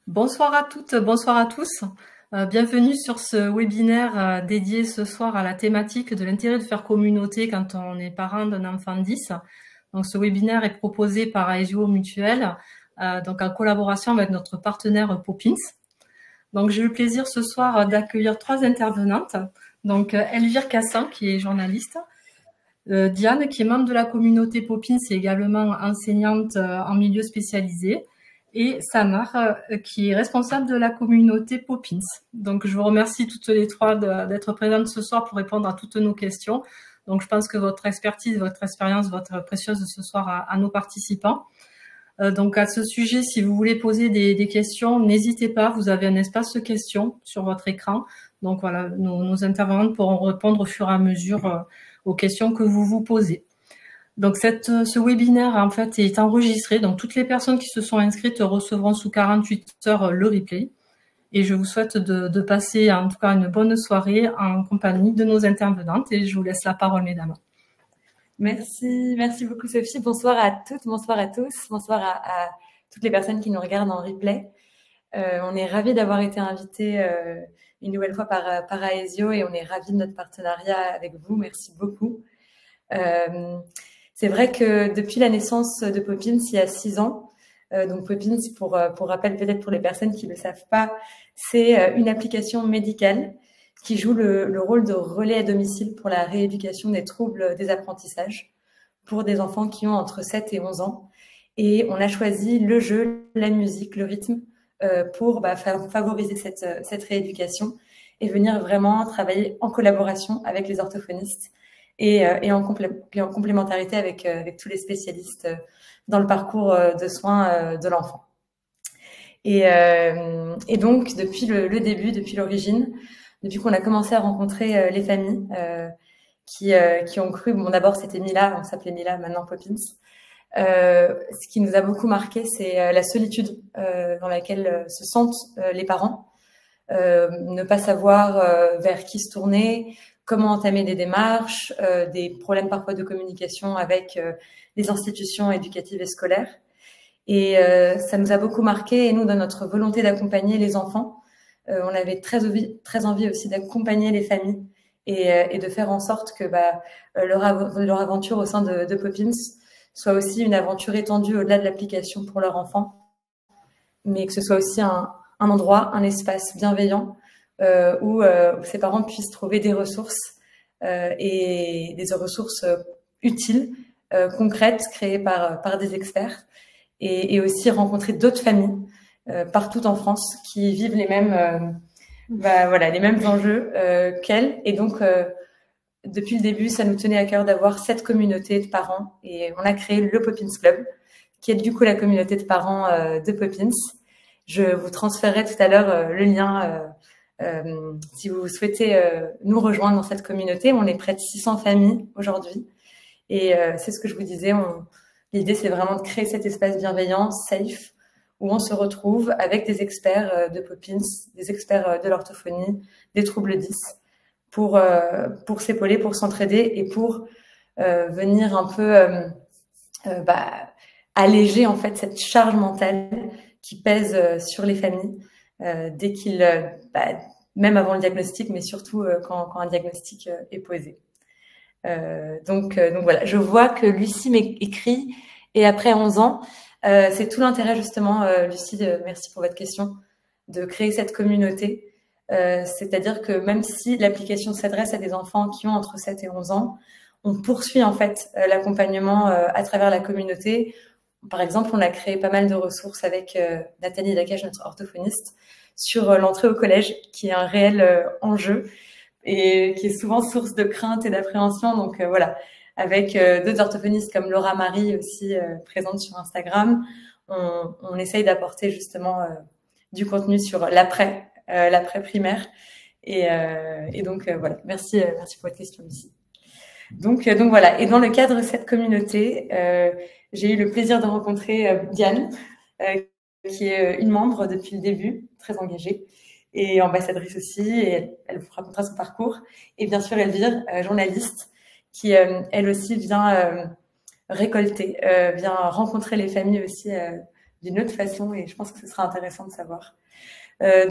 Bonsoir à toutes, bonsoir à tous. Bienvenue sur ce webinaire dédié ce soir à la thématique de l'intérêt de faire communauté quand on est parent d'un enfant 10. Donc, ce webinaire est proposé par Aesio Mutuelle, donc en collaboration avec notre partenaire Poppins. Donc, j'ai eu le plaisir ce soir d'accueillir 3 intervenantes. Donc, Elvire Cassan, qui est journaliste, Diane, qui est membre de la communauté Poppins et également enseignante en milieu spécialisé, et Samar, qui est responsable de la communauté Poppins. Donc, je vous remercie toutes les 3 d'être présentes ce soir pour répondre à toutes nos questions. Donc, je pense que votre expertise, votre expérience va être précieuse ce soir à nos participants. Donc, à ce sujet, si vous voulez poser des questions, n'hésitez pas. Vous avez un espace questions sur votre écran. Donc, voilà, nos intervenantes pourront répondre au fur et à mesure aux questions que vous vous posez. Donc, ce webinaire, en fait, est enregistré. Donc, toutes les personnes qui se sont inscrites recevront sous 48 heures le replay. Et je vous souhaite de passer, en tout cas, une bonne soirée en compagnie de nos intervenantes. Et je vous laisse la parole, mesdames. Merci beaucoup Sophie. Bonsoir à toutes, bonsoir à tous, bonsoir à toutes les personnes qui nous regardent en replay. On est ravis d'avoir été invités une nouvelle fois par Aesio et on est ravis de notre partenariat avec vous. Merci beaucoup. C'est vrai que depuis la naissance de Poppins, il y a 6 ans, donc Poppins, pour rappel peut-être pour les personnes qui ne le savent pas, c'est une application médicale qui joue le rôle de relais à domicile pour la rééducation des troubles des apprentissages pour des enfants qui ont entre 7 et 11 ans. Et on a choisi le jeu, la musique, le rythme pour favoriser cette rééducation et venir vraiment travailler en collaboration avec les orthophonistes et en complémentarité avec tous les spécialistes dans le parcours de soins de l'enfant. Et donc, depuis le début, depuis l'origine, depuis qu'on a commencé à rencontrer les familles qui ont cru, bon d'abord c'était Mila, on s'appelait Mila, maintenant Poppins. Ce qui nous a beaucoup marqué, c'est la solitude dans laquelle se sentent les parents, ne pas savoir vers qui se tourner, comment entamer des démarches, des problèmes parfois de communication avec les institutions éducatives et scolaires. Et ça nous a beaucoup marqué, et nous, dans notre volonté d'accompagner les enfants, on avait très envie aussi d'accompagner les familles et de faire en sorte que leur aventure au sein de Poppins soit aussi une aventure étendue au-delà de l'application pour leur enfant, mais que ce soit aussi un endroit, un espace bienveillant où ces parents puissent trouver des ressources et des ressources utiles, concrètes, créées par des experts, et aussi rencontrer d'autres familles partout en France qui vivent les mêmes les mêmes enjeux qu'elles. Et donc depuis le début, ça nous tenait à cœur d'avoir cette communauté de parents, et on a créé le Poppins Club, qui est du coup la communauté de parents de Poppins. Je vous transférerai tout à l'heure le lien si vous souhaitez nous rejoindre dans cette communauté. On est près de 600 familles aujourd'hui, et c'est ce que je vous disais, l'idée c'est vraiment de créer cet espace bienveillant, safe, où on se retrouve avec des experts de Poppins, des experts de l'orthophonie, des troubles 10, pour s'épauler, pour s'entraider et pour venir un peu alléger en fait cette charge mentale qui pèse sur les familles dès qu'ils, même avant le diagnostic, mais surtout quand un diagnostic est posé. Donc voilà, je vois que Lucie m'écrit, et après 11 ans, c'est tout l'intérêt justement, Lucie, merci pour votre question, de créer cette communauté. C'est-à-dire que même si l'application s'adresse à des enfants qui ont entre 7 et 11 ans, on poursuit en fait l'accompagnement à travers la communauté. Par exemple, on a créé pas mal de ressources avec Nathalie Lacage, notre orthophoniste, sur l'entrée au collège, qui est un réel enjeu et qui est souvent source de crainte et d'appréhension. Donc voilà, avec d'autres orthophonistes comme Laura Marie aussi présente sur Instagram, on essaye d'apporter justement du contenu sur l'après primaire. Et donc voilà, merci pour votre question Lucie. Donc voilà, et dans le cadre de cette communauté, j'ai eu le plaisir de rencontrer Diane, qui est une membre depuis le début, très engagée, et ambassadrice aussi, et elle vous racontera son parcours. Et bien sûr Elvire, journaliste, qui elle aussi vient récolter, vient rencontrer les familles aussi d'une autre façon et je pense que ce sera intéressant de savoir.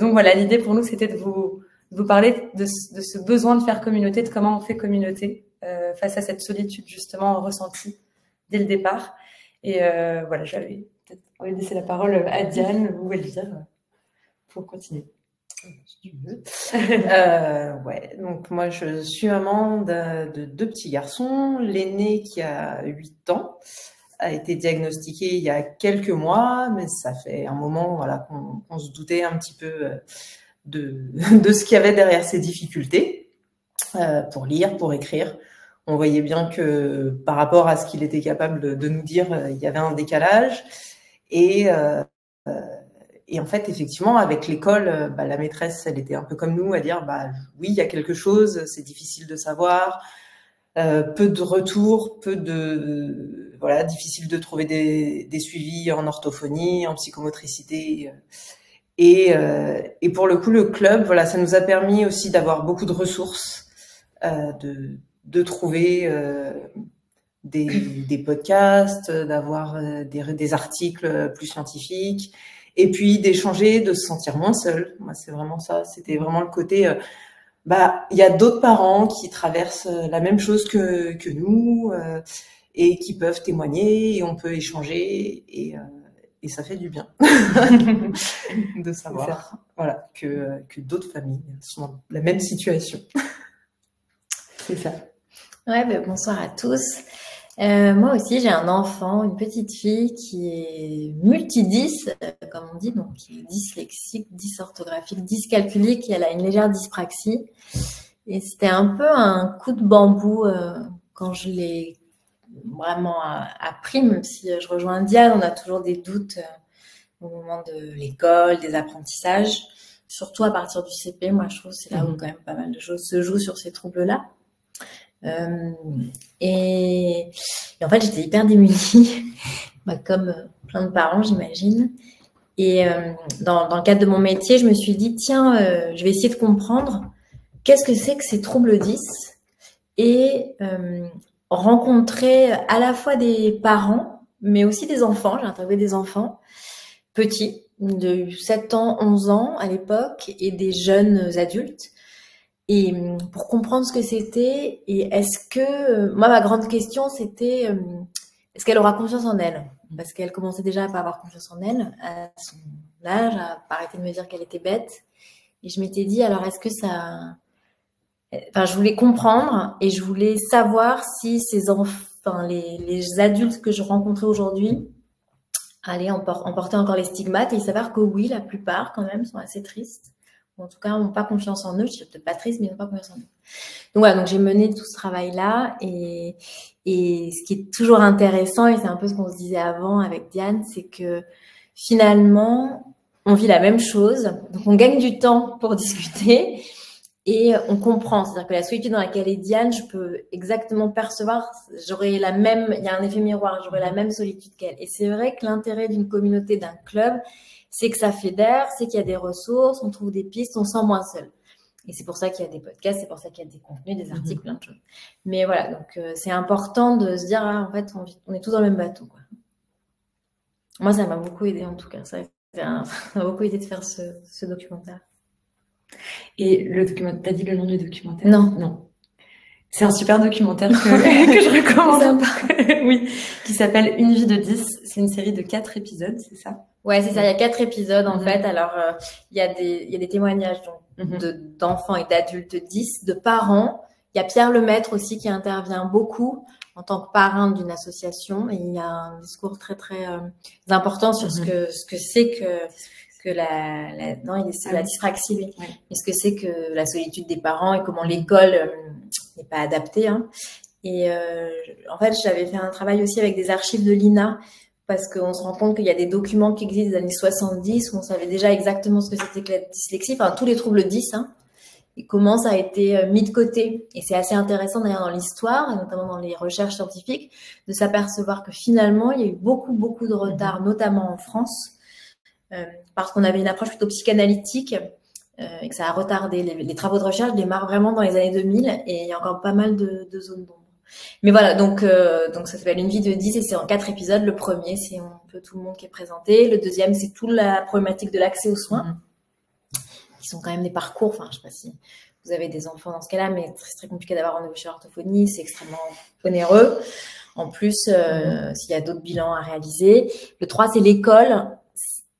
Donc voilà, l'idée pour nous, c'était de vous parler de ce besoin de faire communauté, de comment on fait communauté face à cette solitude justement ressentie dès le départ. Et voilà, j'avais peut-être envie de laisser la parole à Diane ou Elvire pour continuer. Si tu veux. Ouais, donc moi je suis maman de 2 petits garçons. L'aîné qui a 8 ans a été diagnostiqué il y a quelques mois, mais ça fait un moment voilà, qu'on se doutait un petit peu de ce qu'il y avait derrière ces difficultés pour lire, pour écrire. On voyait bien que par rapport à ce qu'il était capable de nous dire, il y avait un décalage. Et en fait, effectivement, avec l'école, la maîtresse, elle était un peu comme nous, à dire oui, il y a quelque chose, c'est difficile de savoir, peu de retours, voilà, difficile de trouver des suivis en orthophonie, en psychomotricité. Et pour le coup, le club, voilà, ça nous a permis aussi d'avoir beaucoup de ressources, de trouver des podcasts, d'avoir des articles plus scientifiques. Et puis d'échanger, de se sentir moins seul. Moi, c'est vraiment ça. C'était vraiment le côté, il y a d'autres parents qui traversent la même chose que nous et qui peuvent témoigner et on peut échanger et ça fait du bien de savoir voilà, que d'autres familles sont dans la même situation. C'est ça. Ouais, bonsoir à tous. Moi aussi, j'ai un enfant, une petite fille qui est multi-dys, comme on dit, donc qui est dyslexique, dysorthographique, dyscalculique, et elle a une légère dyspraxie. Et c'était un peu un coup de bambou quand je l'ai vraiment appris, même si je rejoins Diane, on a toujours des doutes au moment de l'école, des apprentissages, surtout à partir du CP. Moi, je trouve que c'est là où quand même pas mal de choses se jouent sur ces troubles-là. Et en fait, j'étais hyper démunie, comme plein de parents, j'imagine. Et dans le cadre de mon métier, je me suis dit, tiens, je vais essayer de comprendre qu'est-ce que c'est que ces troubles 10 et rencontrer à la fois des parents, mais aussi des enfants. J'ai interviewé des enfants petits, de 7 ans, 11 ans à l'époque, et des jeunes adultes. Et pour comprendre ce que c'était, et est-ce que, moi ma grande question c'était, est-ce qu'elle aura confiance en elle? Parce qu'elle commençait déjà à pas avoir confiance en elle, à son âge, à arrêter de me dire qu'elle était bête. Et je m'étais dit, alors est-ce que ça... Enfin, je voulais comprendre et je voulais savoir si ces enfants, les adultes que je rencontrais aujourd'hui allaient emporter encore les stigmates. Et il s'avère que oui, la plupart quand même sont assez tristes. En tout cas, n'ont pas confiance en eux. Je suis peut-être pas triste, mais ils n'ont pas confiance en eux. Donc voilà, donc j'ai mené tout ce travail-là. Et ce qui est toujours intéressant, et c'est un peu ce qu'on se disait avant avec Diane, c'est que finalement, on vit la même chose. Donc on gagne du temps pour discuter et on comprend. C'est-à-dire que la solitude dans laquelle est Diane, je peux exactement percevoir, j'aurai la même, il y a un effet miroir, j'aurai la même solitude qu'elle. Et c'est vrai que l'intérêt d'une communauté, d'un club, c'est que ça fédère, c'est qu'il y a des ressources, on trouve des pistes, on se sent moins seul. Et c'est pour ça qu'il y a des podcasts, c'est pour ça qu'il y a des contenus, des articles, plein de choses. Mais voilà, donc c'est important de se dire, en fait, on est tous dans le même bateau, quoi. Moi, ça m'a beaucoup aidé, en tout cas. Ça m'a beaucoup aidé de faire ce documentaire. Et le documentaire, t'as dit le nom du documentaire? Non. C'est un super documentaire que je recommande. Oui, qui s'appelle Une vie de 10. C'est une série de 4 épisodes, c'est ça? Ouais, c'est ça. Il y a 4 épisodes, en fait. Alors, il y a des témoignages d'enfants et d'adultes 10, de parents. Il y a Pierre Lemaître aussi qui intervient beaucoup en tant que parrain d'une association. Et il y a un discours très, très important sur ce que c'est que la dyspraxie, oui. Ouais. Et ce que c'est que la solitude des parents et comment l'école n'est pas adaptée. Hein. Et en fait, j'avais fait un travail aussi avec des archives de l'INA parce qu'on se rend compte qu'il y a des documents qui existent des années 70 où on savait déjà exactement ce que c'était que la dyslexie, enfin tous les troubles 10, hein, et comment ça a été mis de côté. Et c'est assez intéressant d'ailleurs dans l'histoire, et notamment dans les recherches scientifiques, de s'apercevoir que finalement, il y a eu beaucoup, beaucoup de retard, notamment en France, parce qu'on avait une approche plutôt psychanalytique et que ça a retardé les travaux de recherche démarrent vraiment dans les années 2000 et il y a encore pas mal de zones d'ombre. Mais voilà, donc ça s'appelle Une vie de 10 et c'est en 4 épisodes. Le premier, c'est un peu tout le monde qui est présenté. Le deuxième, c'est toute la problématique de l'accès aux soins, qui sont quand même des parcours. Enfin, je sais pas si vous avez des enfants dans ce cas-là, mais c'est très compliqué d'avoir rendez-vous chez l'orthophonie, c'est extrêmement onéreux. En plus, s'il y a d'autres bilans à réaliser. Le 3, c'est l'école.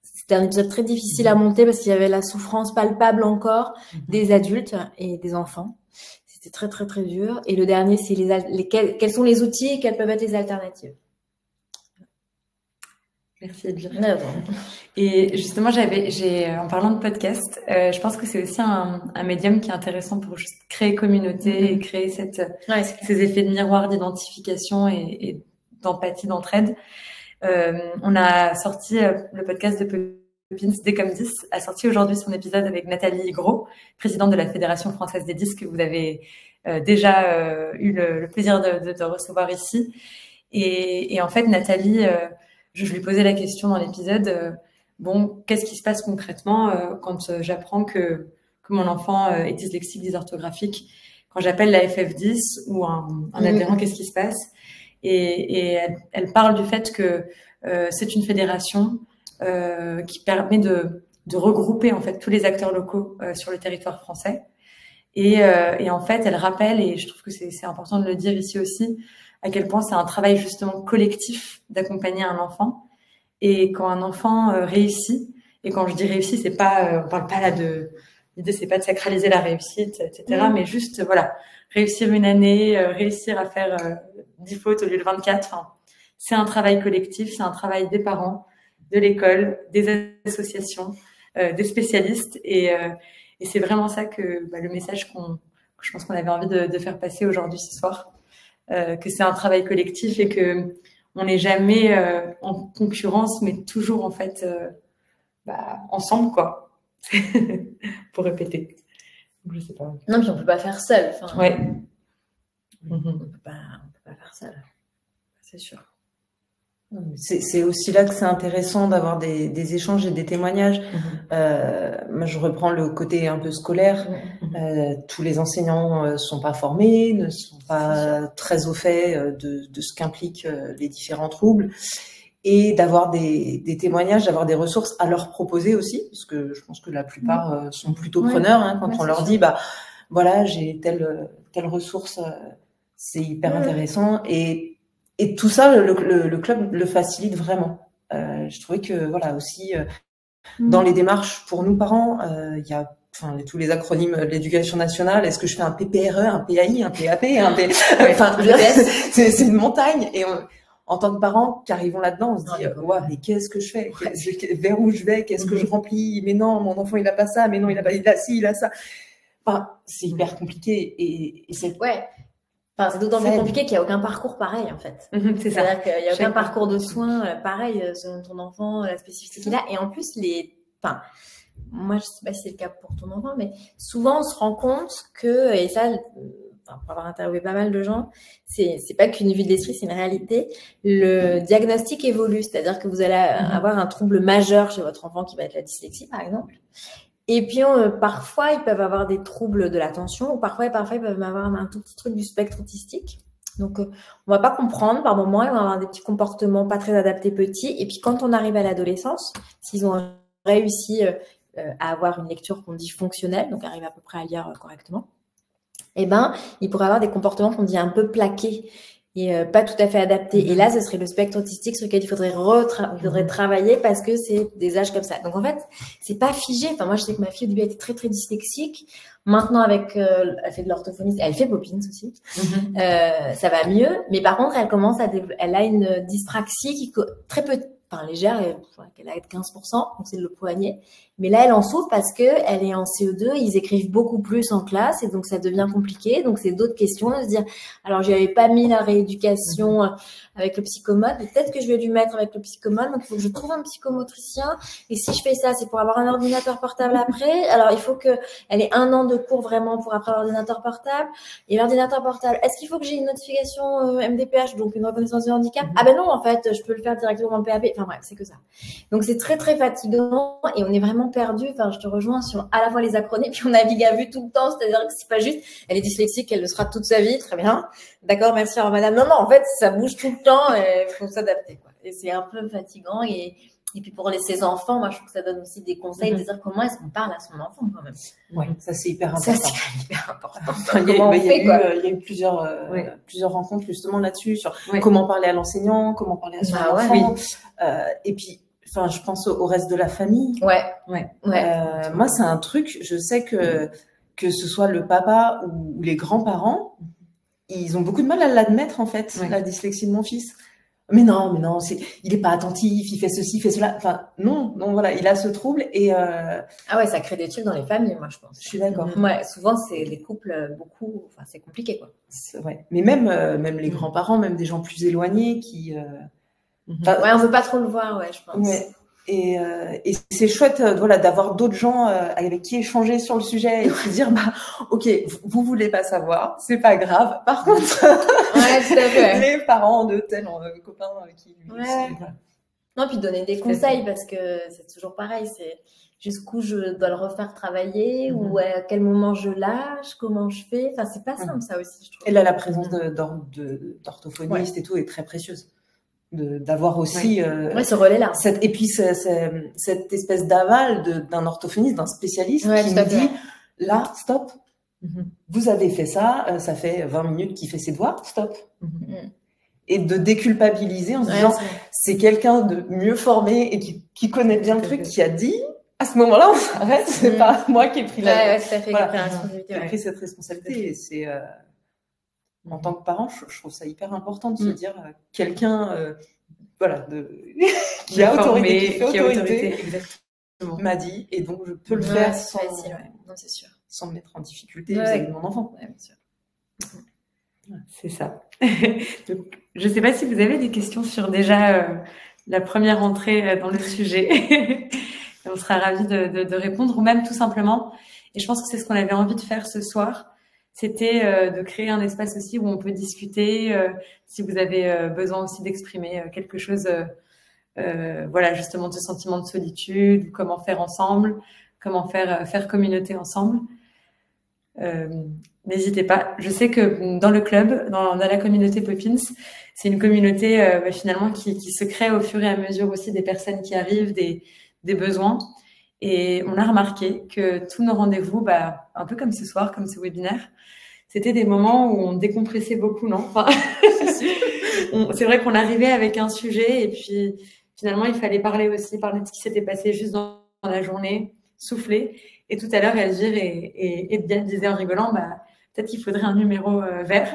C'était un épisode très difficile à monter parce qu'il y avait la souffrance palpable encore des adultes et des enfants. C'était très, très, très dur. Et le dernier, c'est quels sont les outils et quelles peuvent être les alternatives. Merci Edwige. Et justement, en parlant de podcast, je pense que c'est aussi un médium qui est intéressant pour juste créer communauté et créer ces effets de miroir d'identification et d'empathie, d'entraide. On a sorti le podcast de Popins, D comme 10, a sorti aujourd'hui son épisode avec Nathalie Gros, présidente de la Fédération française des 10, que vous avez déjà eu le plaisir de recevoir ici. Et en fait, Nathalie, je lui posais la question dans l'épisode, bon, qu'est-ce qui se passe concrètement quand j'apprends que mon enfant est dyslexique, dysorthographique, quand j'appelle la FF10 ou un adhérent, qu'est-ce qui se passe? Et elle parle du fait que c'est une fédération qui permet de regrouper en fait tous les acteurs locaux sur le territoire français. Et en fait, elle rappelle, et je trouve que c'est important de le dire ici aussi, à quel point c'est un travail justement collectif d'accompagner un enfant. Et quand un enfant réussit, et quand je dis réussit, c'est pas, on parle pas là l'idée c'est pas de sacraliser la réussite, etc. Mais juste, voilà, réussir une année, réussir à faire 10 fautes au lieu de 24. Enfin, c'est un travail collectif, c'est un travail des parents, de l'école, des associations, des spécialistes. Et c'est vraiment ça que le message que je pense qu'on avait envie de faire passer aujourd'hui ce soir. Que c'est un travail collectif et que on n'est jamais en concurrence, mais toujours en fait ensemble, quoi. Pour répéter. Je sais pas. Non, puis on peut pas faire seul. Enfin, ouais. On peut pas faire seul. C'est sûr. C'est aussi là que c'est intéressant d'avoir des échanges et des témoignages. Moi, je reprends le côté un peu scolaire. Tous les enseignants sont pas formés, ne sont pas très au fait de ce qu'impliquent les différents troubles. Et d'avoir des témoignages, d'avoir des ressources à leur proposer aussi, parce que je pense que la plupart sont plutôt preneurs quand on leur dit, voilà, j'ai telle ressource, c'est hyper intéressant. Et tout ça, le club le facilite vraiment. Je trouvais que voilà aussi dans les démarches pour nous parents, il y a tous les acronymes de l'éducation nationale. Est-ce que je fais un PPRE, un PAI, un PAP, c'est une montagne. Et en tant que parents qui arrivons là-dedans, on se dit mais qu'est-ce que je fais, vers où je vais, qu'est-ce que je remplis, mais non, mon enfant il a pas ça, mais non il a ci, il a ça. Enfin, c'est hyper compliqué et c'est Enfin, c'est d'autant plus compliqué qu'il n'y a aucun parcours pareil, en fait. C'est-à-dire qu'il n'y a aucun parcours de soins pareil selon ton enfant, la spécificité qu'il a. Et en plus, moi, je sais pas si c'est le cas pour ton enfant, mais souvent, on se rend compte que, et ça, pour avoir interviewé pas mal de gens, c'est pas qu'une vue de l'esprit, c'est une réalité. Le diagnostic évolue. C'est-à-dire que vous allez avoir un trouble majeur chez votre enfant qui va être la dyslexie, par exemple. Et puis, parfois, ils peuvent avoir des troubles de l'attention ou parfois, ils peuvent avoir un tout petit truc du spectre autistique. Donc, on va pas comprendre par moment, ils vont avoir des petits comportements pas très adaptés petits. Et puis, quand on arrive à l'adolescence, s'ils ont réussi à avoir une lecture qu'on dit fonctionnelle, donc arriver à peu près à lire correctement, ils pourraient avoir des comportements qu'on dit un peu plaqués et pas tout à fait adaptés. Et là, ce serait le spectre autistique sur lequel il faudrait travailler parce que c'est des âges comme ça. Donc, en fait, c'est pas figé. Enfin, moi, je sais que ma fille, au début, elle était très, très dyslexique. Maintenant, elle fait de l'orthophonie. Elle fait Popins aussi. Ça va mieux. Mais par contre, elle a une dyspraxie qui très peu, légère, qu'elle a 15%, donc c'est le poignet. Mais là, elle en souffre parce que elle est en CE2, ils écrivent beaucoup plus en classe et donc ça devient compliqué. Donc c'est d'autres questions de se dire, alors je n'avais pas mis la rééducation avec le psychomode, mais peut-être que je vais lui mettre avec le psychomode. Donc il faut que je trouve un psychomotricien. Et si je fais ça, c'est pour avoir un ordinateur portable après. Alors il faut qu'elle ait 1 an de cours vraiment pour après l'ordinateur portable. Et l'ordinateur portable, est-ce qu'il faut que j'ai une notification MDPH, donc une reconnaissance de handicap? Ah ben non, en fait, je peux le faire directement dans le PAP. enfin bref, c'est que ça. Donc c'est très très fatigant et on est vraiment perdu. Enfin, je te rejoins sur à la fois les acronymes, puis on navigue à vue tout le temps, c'est-à-dire que c'est pas juste, elle est dyslexique, elle le sera toute sa vie, très bien. D'accord, merci, alors madame. Non, non, en fait, ça bouge tout le temps et il faut s'adapter, quoi. Et c'est un peu fatigant et puis pour ses enfants, moi je trouve que ça donne aussi des conseils de dire comment est-ce qu'on parle à son enfant quand même. Ouais, ça c'est hyper important. Ça c'est quand même hyper important. Il y a eu plusieurs rencontres justement là-dessus sur comment parler à l'enseignant, comment parler à son enfant. Et puis, enfin, je pense au reste de la famille. Moi, c'est un truc. Je sais que ce soit le papa ou les grands-parents, ils ont beaucoup de mal à l'admettre en fait, la dyslexie de mon fils. Mais non, il est pas attentif, il fait ceci, il fait cela. Enfin, non, voilà, il a ce trouble et. Ah ouais, ça crée des trucs dans les familles, moi, je pense. Je suis d'accord. Ouais, souvent c'est les couples beaucoup. Enfin, c'est compliqué, quoi. Ouais, mais même les grands-parents, même des gens plus éloignés qui. Ouais, on veut pas trop le voir, ouais, je pense. Ouais. Et c'est chouette, voilà, d'avoir d'autres gens avec qui échanger sur le sujet et se dire, bah, ok, vous voulez pas savoir, c'est pas grave. Par contre, les parents de tel copain qui lui. Voilà. Non, puis donner des conseils parce que c'est toujours pareil, c'est jusqu'où je dois le refaire travailler ou à quel moment je lâche, comment je fais. Enfin, c'est pas simple ça aussi, je trouve. Et là, la présence d'orthophonistes et tout est très précieuse. D'avoir aussi ce relais-là. Et puis cette espèce d'aval d'un orthophoniste, d'un spécialiste qui me dit là, stop, vous avez fait ça, ça fait 20 minutes qu'il fait ses devoirs, stop. Et de déculpabiliser en se disant c'est quelqu'un de mieux formé et qui connaît bien le truc, qui a dit à ce moment-là on s'arrête, c'est pas moi qui ai pris pris cette responsabilité. Et c'est en tant que parent, je trouve ça hyper important de se dire quelqu'un qui a autorité, qui fait autorité, m'a dit, et donc je peux le faire sans me mettre en difficulté vis-à-vis de mon enfant. Bien sûr. C'est ça. Donc, je ne sais pas si vous avez des questions sur déjà la première entrée dans le sujet. On sera ravis de répondre, ou même tout simplement, et je pense que c'est ce qu'on avait envie de faire ce soir, c'était de créer un espace aussi où on peut discuter, si vous avez besoin aussi d'exprimer quelque chose, voilà, justement de ce sentiment de solitude, comment faire ensemble, comment faire communauté ensemble. N'hésitez pas. Je sais que dans le club, dans la communauté Poppins, c'est une communauté finalement qui se crée au fur et à mesure aussi des personnes qui arrivent, des besoins. Et on a remarqué que tous nos rendez-vous, un peu comme ce soir, comme ce webinaire, c'était des moments où on décompressait beaucoup, non? Enfin, c'est vrai qu'on arrivait avec un sujet et puis finalement, il fallait parler de ce qui s'était passé juste dans la journée, souffler. Et tout à l'heure, Elvire et Diane disaient en rigolant, peut-être qu'il faudrait un numéro vert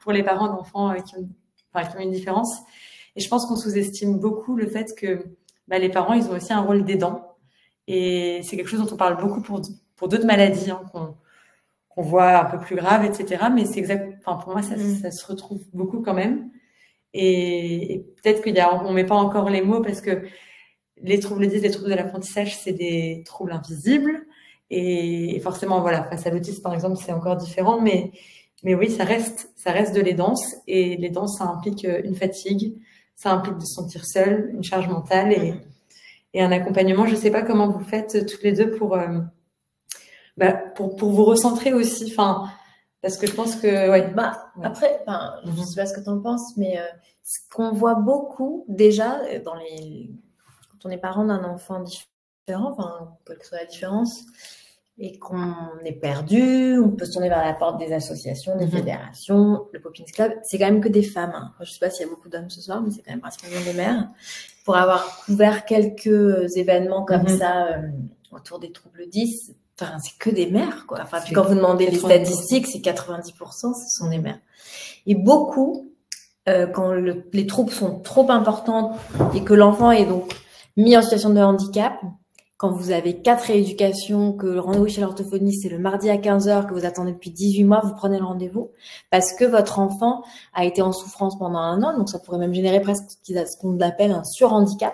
pour les parents d'enfants qui ont une différence. Et je pense qu'on sous-estime beaucoup le fait que les parents, ils ont aussi un rôle d'aidant. Et c'est quelque chose dont on parle beaucoup pour d'autres maladies qu'on voit un peu plus graves, etc. Mais c'est pour moi, ça se retrouve beaucoup quand même. Et peut-être on met pas encore les mots parce que les troubles de l'apprentissage, c'est des troubles invisibles. Et forcément, voilà, face à l'autisme, par exemple, c'est encore différent. Mais oui, ça reste de l'aidance. Et l'aidance, ça implique une fatigue. Ça implique de se sentir seul, une charge mentale et un accompagnement. Je sais pas comment vous faites toutes les deux pour vous recentrer aussi. Enfin, parce que je pense que, après, je sais pas ce que tu en penses, mais ce qu'on voit beaucoup déjà quand on est parent d'un enfant différent, quelle que soit la différence, et qu'on est perdu, on peut se tourner vers la porte des associations, des fédérations, le Poppins Club, c'est quand même que des femmes. Enfin, je sais pas s'il y a beaucoup d'hommes ce soir, mais c'est quand même principalement des mères. Pour avoir couvert quelques événements comme ça autour des troubles 10, c'est que des mères, quoi. Puis quand vous demandez les statistiques, c'est 90%, ce sont des mères. Et beaucoup, quand les troubles sont trop importants et que l'enfant est donc mis en situation de handicap, quand vous avez 4 rééducations, que le rendez-vous chez l'orthophoniste c'est le mardi à 15h, que vous attendez depuis 18 mois, vous prenez le rendez-vous parce que votre enfant a été en souffrance pendant 1 an, donc ça pourrait même générer presque ce qu'on appelle un surhandicap.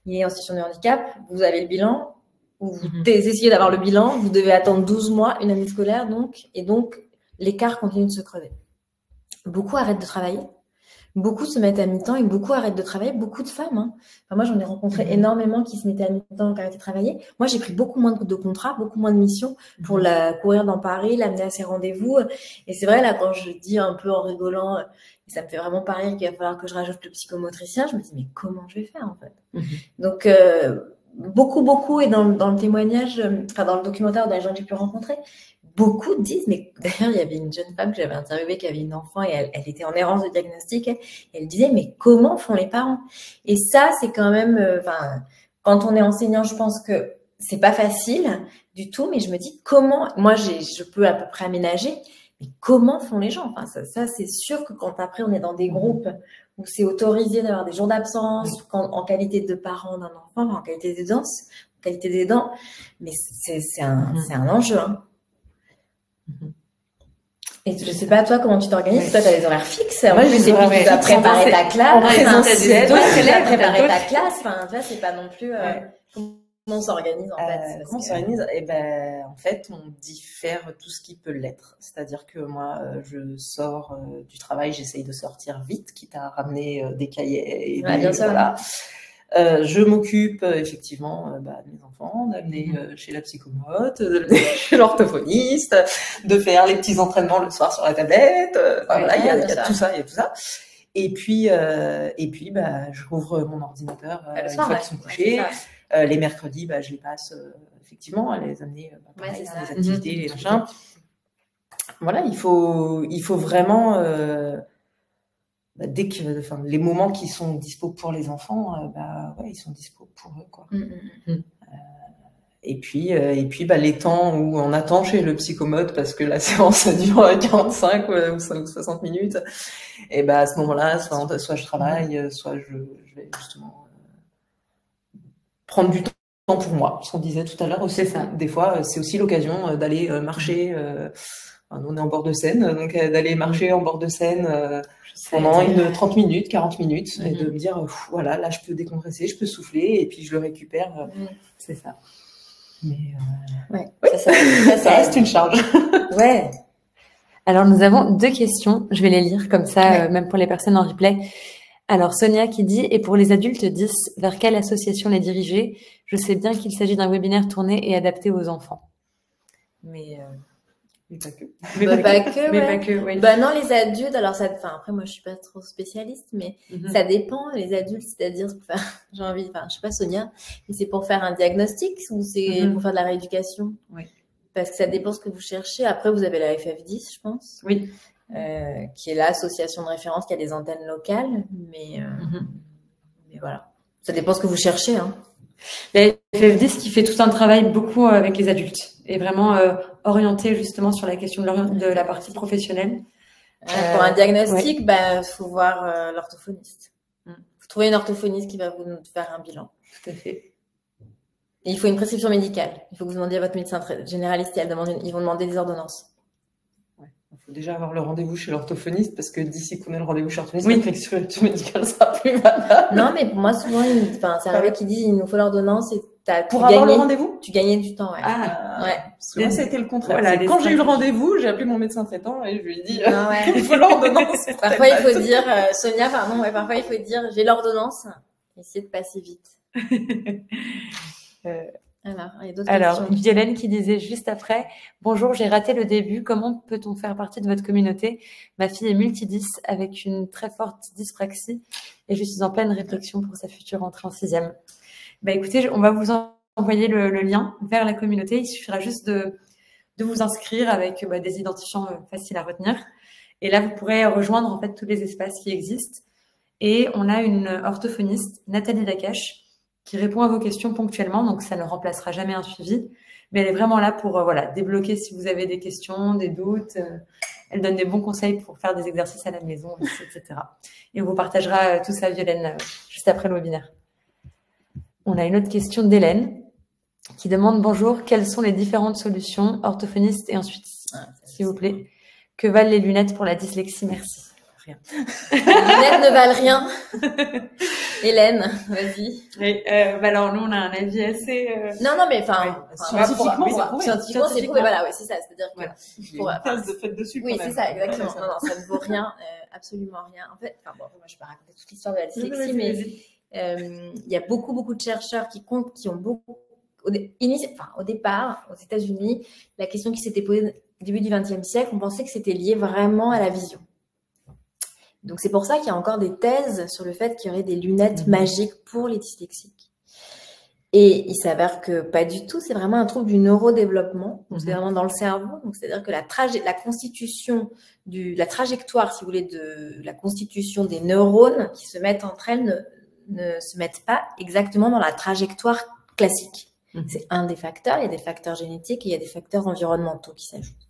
Il est en situation de handicap, vous avez le bilan, vous essayez d'avoir le bilan, vous devez attendre 12 mois, une année scolaire et donc l'écart continue de se creuser. Beaucoup arrêtent de travailler. beaucoup se mettent à mi-temps et beaucoup arrêtent de travailler, beaucoup de femmes. Hein. Enfin, moi, j'en ai rencontré énormément qui se mettaient à mi-temps, qui arrêtaient de travailler. Moi, j'ai pris beaucoup moins de contrats, beaucoup moins de missions pour la courir dans Paris, l'amener à ses rendez-vous. Et c'est vrai, là, quand je dis un peu en rigolant, et ça me fait vraiment pas rire qu'il va falloir que je rajoute le psychomotricien, je me dis, mais comment je vais faire, en fait? Donc, beaucoup, et dans le témoignage, enfin, dans le documentaire des gens que j'ai pu rencontrer, beaucoup disent, mais d'ailleurs, il y avait une jeune femme que j'avais interviewée qui avait une enfant et elle était en errance de diagnostic. Et elle disait, mais comment font les parents? Et ça, c'est quand même, quand on est enseignant, je pense que c'est pas facile du tout, mais je me dis, comment, moi, je peux à peu près aménager, mais comment font les gens? Enfin, ça c'est sûr que quand après, on est dans des groupes où c'est autorisé d'avoir des jours d'absence, en qualité de parent d'un enfant, en qualité d'aidant, mais c'est un enjeu, hein. Et je sais pas, toi, comment tu t'organises? Toi, tu as des horaires fixes. Moi, je sais tu dois préparer ta classe. En présentiel. Préparer ta classe. Enfin, tu vois, c'est pas non plus, comment on s'organise, en fait? Comment on s'organise? Eh ben, en fait, on diffère tout ce qui peut l'être. C'est-à-dire que moi, je sors du travail, j'essaye de sortir vite, quitte à ramener des cahiers et bien sûr. Voilà. Je m'occupe effectivement de mes enfants, d'amener chez la psychomote, d'amener chez l'orthophoniste, de faire les petits entraînements le soir sur la tablette. Voilà, il y a tout ça, Et puis, je rouvre mon ordinateur une fois qu'ils sont couchés. Les mercredis, je les passe effectivement à les amener pareil, les activités, les machins. Voilà, il faut vraiment dès que, les moments qui sont dispo pour les enfants, ils sont dispo pour eux, quoi. Et puis les temps où on attend chez le psychomote parce que la séance dure 45 ou 60 minutes, et à ce moment-là, soit je travaille, soit je vais justement prendre du temps pour moi. Ce qu'on disait tout à l'heure aussi, des fois, c'est aussi l'occasion d'aller marcher. On est en bord de Seine, donc d'aller marcher en bord de Seine pendant 30 minutes, 40 minutes, et de me dire, voilà, là, je peux décompresser, je peux souffler, et puis je le récupère. C'est ça. Mais ça reste une charge. Ouais. Alors, nous avons 2 questions. Je vais les lire comme ça, même pour les personnes en replay. Alors, Sonia qui dit, et pour les adultes 10, vers quelle association les diriger? Je sais bien qu'il s'agit d'un webinaire tourné et adapté aux enfants. Mais pas que. Pas que, oui. Non, les adultes, alors après, moi, je suis pas trop spécialiste, mais ça dépend. Les adultes, c'est-à-dire, je sais pas, Sonia, mais c'est pour faire un diagnostic ou c'est pour faire de la rééducation? Oui. Parce que ça dépend ce que vous cherchez. Après, vous avez la FF10, je pense. Oui. Qui est l'association de référence, qui a des antennes locales, mais voilà. Ça dépend ce que vous cherchez, hein. La FF10 qui fait tout un travail beaucoup avec les adultes et vraiment orienté justement sur la question de la partie professionnelle. Pour un diagnostic, faut voir l'orthophoniste. Faut trouver une orthophoniste qui va vous faire un bilan. Tout à fait. Et il faut une prescription médicale. Il faut que vous demandiez à votre médecin généraliste et ils vont demander des ordonnances. Il faut déjà avoir le rendez-vous chez l'orthophoniste parce que d'ici qu'on ait le rendez-vous chez l'orthophoniste, la prescription médicale sera plus valable. Non, mais pour moi, souvent, c'est arrivé qui dit il nous faut l'ordonnance et pour avoir le rendez-vous, tu gagnais du temps. Ouais. Parce que moi, ça a été le contraire. Voilà, quand j'ai eu le rendez-vous, j'ai appelé mon médecin traitant et je lui ai dit il faut l'ordonnance. Parfois, il faut dire Sonia, parfois il faut dire j'ai l'ordonnance. Essayez de passer vite. Alors, Violaine qui disait juste après, bonjour, j'ai raté le début. Comment peut-on faire partie de votre communauté? Ma fille est multidys avec une très forte dyspraxie et je suis en pleine réflexion pour sa future entrée en 6e. Écoutez, on va vous envoyer le lien vers la communauté. Il suffira juste de vous inscrire avec des identifiants faciles à retenir. Et là, vous pourrez rejoindre en fait tous les espaces qui existent. Et on a une orthophoniste, Nathalie Lakache, qui répond à vos questions ponctuellement, donc ça ne remplacera jamais un suivi, mais elle est vraiment là pour débloquer si vous avez des questions, des doutes. Elle donne des bons conseils pour faire des exercices à la maison, etc. Et on vous partagera tout ça, Violaine, juste après le webinaire. On a une autre question d'Hélène qui demande « Bonjour, quelles sont les différentes solutions orthophonistes et ensuite, s'il vous plaît, que valent les lunettes pour la dyslexie? Merci. » Rien. Les lunettes ne valent rien. Hélène, vas-y. Oui, alors nous, on a un avis assez... Non, mais enfin, scientifiquement, scientifiquement, c'est prouvé. Voilà, ouais, c'est ça. C'est-à-dire que Il y a une thèse de fait dessus. oui, quand c'est même. ça, exactement. Non, ça ne vaut rien, absolument rien. En fait, enfin bon, moi, je vais pas raconter toute l'histoire de la dyslexie, mais il y a beaucoup de chercheurs qui ont beaucoup. Au départ, aux États-Unis, la question qui s'était posée au début du XXe siècle, on pensait que c'était lié vraiment à la vision. Donc, c'est pour ça qu'il y a encore des thèses sur le fait qu'il y aurait des lunettes magiques pour les dyslexiques. Et il s'avère que pas du tout, c'est vraiment un trouble du neurodéveloppement. Donc, c'est vraiment dans le cerveau. Donc, c'est-à-dire que la trajectoire, si vous voulez, de la constitution des neurones qui se mettent entre elles ne se mettent pas exactement dans la trajectoire classique. C'est un des facteurs. Il y a des facteurs génétiques et il y a des facteurs environnementaux qui s'ajoutent.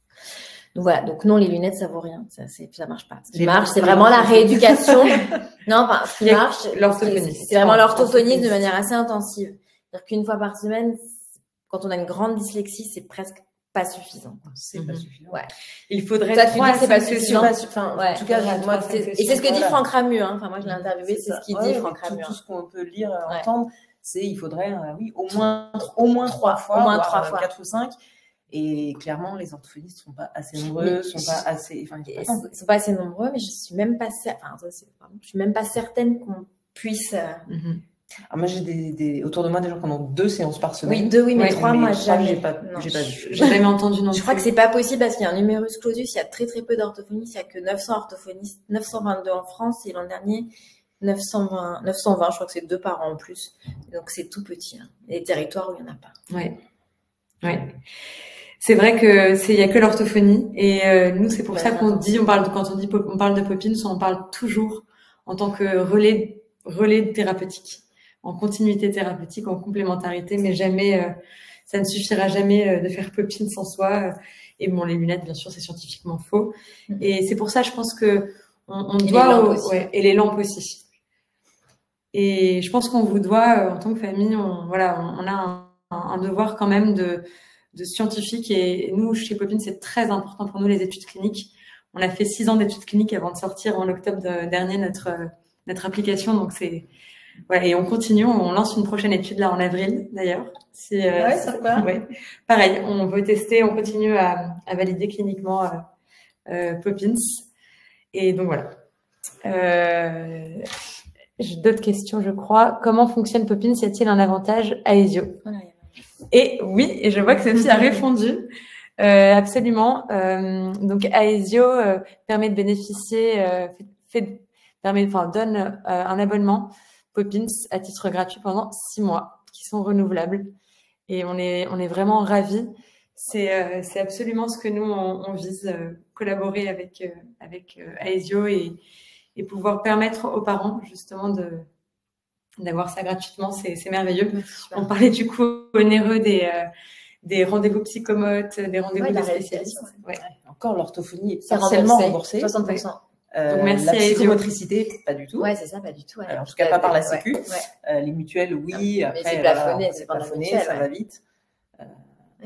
Donc voilà. Donc non, les lunettes, ça vaut rien. Ça marche pas. Ce qui marche, c'est vraiment la rééducation. Non, enfin, ce qui marche, c'est vraiment l'orthophonie de manière assez intensive. C'est-à-dire qu'une fois par semaine, quand on a une grande dyslexie, c'est presque pas suffisant. C'est pas suffisant. Ouais. Il faudrait ça, 3 c'est pas sessions. suffisant. Enfin, ouais, En tout cas, moi, et c'est ce que dit Franck Ramu. Hein. Enfin, moi, je l'ai interviewé, c'est ce qu'il dit, Franck tout, Ramu. tout ce qu'on peut lire, entendre, c'est il faudrait, au moins 3 fois, au moins voire 3 fois. 4 ou 5. Et clairement, les orthophonistes sont pas assez nombreux, sont pas assez. Enfin, ils sont pas assez nombreux, mais je suis même pas certaine qu'on puisse. Alors moi, j'ai autour de moi des gens qui en ont 2 séances par semaine. Oui, 2, oui, mais 3, moi, jamais. J'ai pas vu. J'ai jamais entendu non plus. Je crois que c'est pas possible parce qu'il y a un numerus clausus, il y a très peu d'orthophonistes, il y a que 900 orthophonistes, 922 en France et l'an dernier 920, je crois que c'est 2 par an en plus. Donc c'est tout petit. Hein. Il y a des territoires où il y en a pas. Ouais. C'est vrai que il y a que l'orthophonie et nous c'est pour ça qu'on dit on parle de Poppins, on parle toujours en tant que relais thérapeutique, en continuité thérapeutique, en complémentarité, mais jamais ça ne suffira jamais de faire Poppins en soi. Et bon, les lunettes, bien sûr, c'est scientifiquement faux. Et c'est pour ça, je pense que on doit et les lampes aussi. Et je pense qu'on vous doit, en tant que famille, on a un devoir quand même de scientifique. Et nous, chez Poppins, c'est très important pour nous, les études cliniques. On a fait 6 ans d'études cliniques avant de sortir en octobre dernier notre application. Donc, et on continue. On lance une prochaine étude là en avril, d'ailleurs. Pareil, on veut tester, on continue à valider cliniquement Poppins. Et donc, voilà. J'ai d'autres questions, je crois. Comment fonctionne Poppins? Y a-t-il un avantage à Aesio? Et oui, et je vois que Sophie a répondu. Absolument. Donc, Aesio permet de bénéficier, donne un abonnement Poppins à titre gratuit pendant 6 mois, qui sont renouvelables. Et on est vraiment ravis. C'est absolument ce que nous on vise, collaborer avec Aesio et pouvoir permettre aux parents justement d'avoir ça gratuitement, c'est merveilleux. On parlait du coup onéreux des rendez-vous psychomotes, des rendez-vous de spécialistes. Encore l'orthophonie est partiellement remboursée. 60%. Donc merci la psychomotricité, pas du tout. Ouais, c'est ça, pas du tout. Ouais. En tout cas, pas par la Sécu. Les mutuelles, oui. Après, c'est plafonné, c'est plafonné, ça va vite.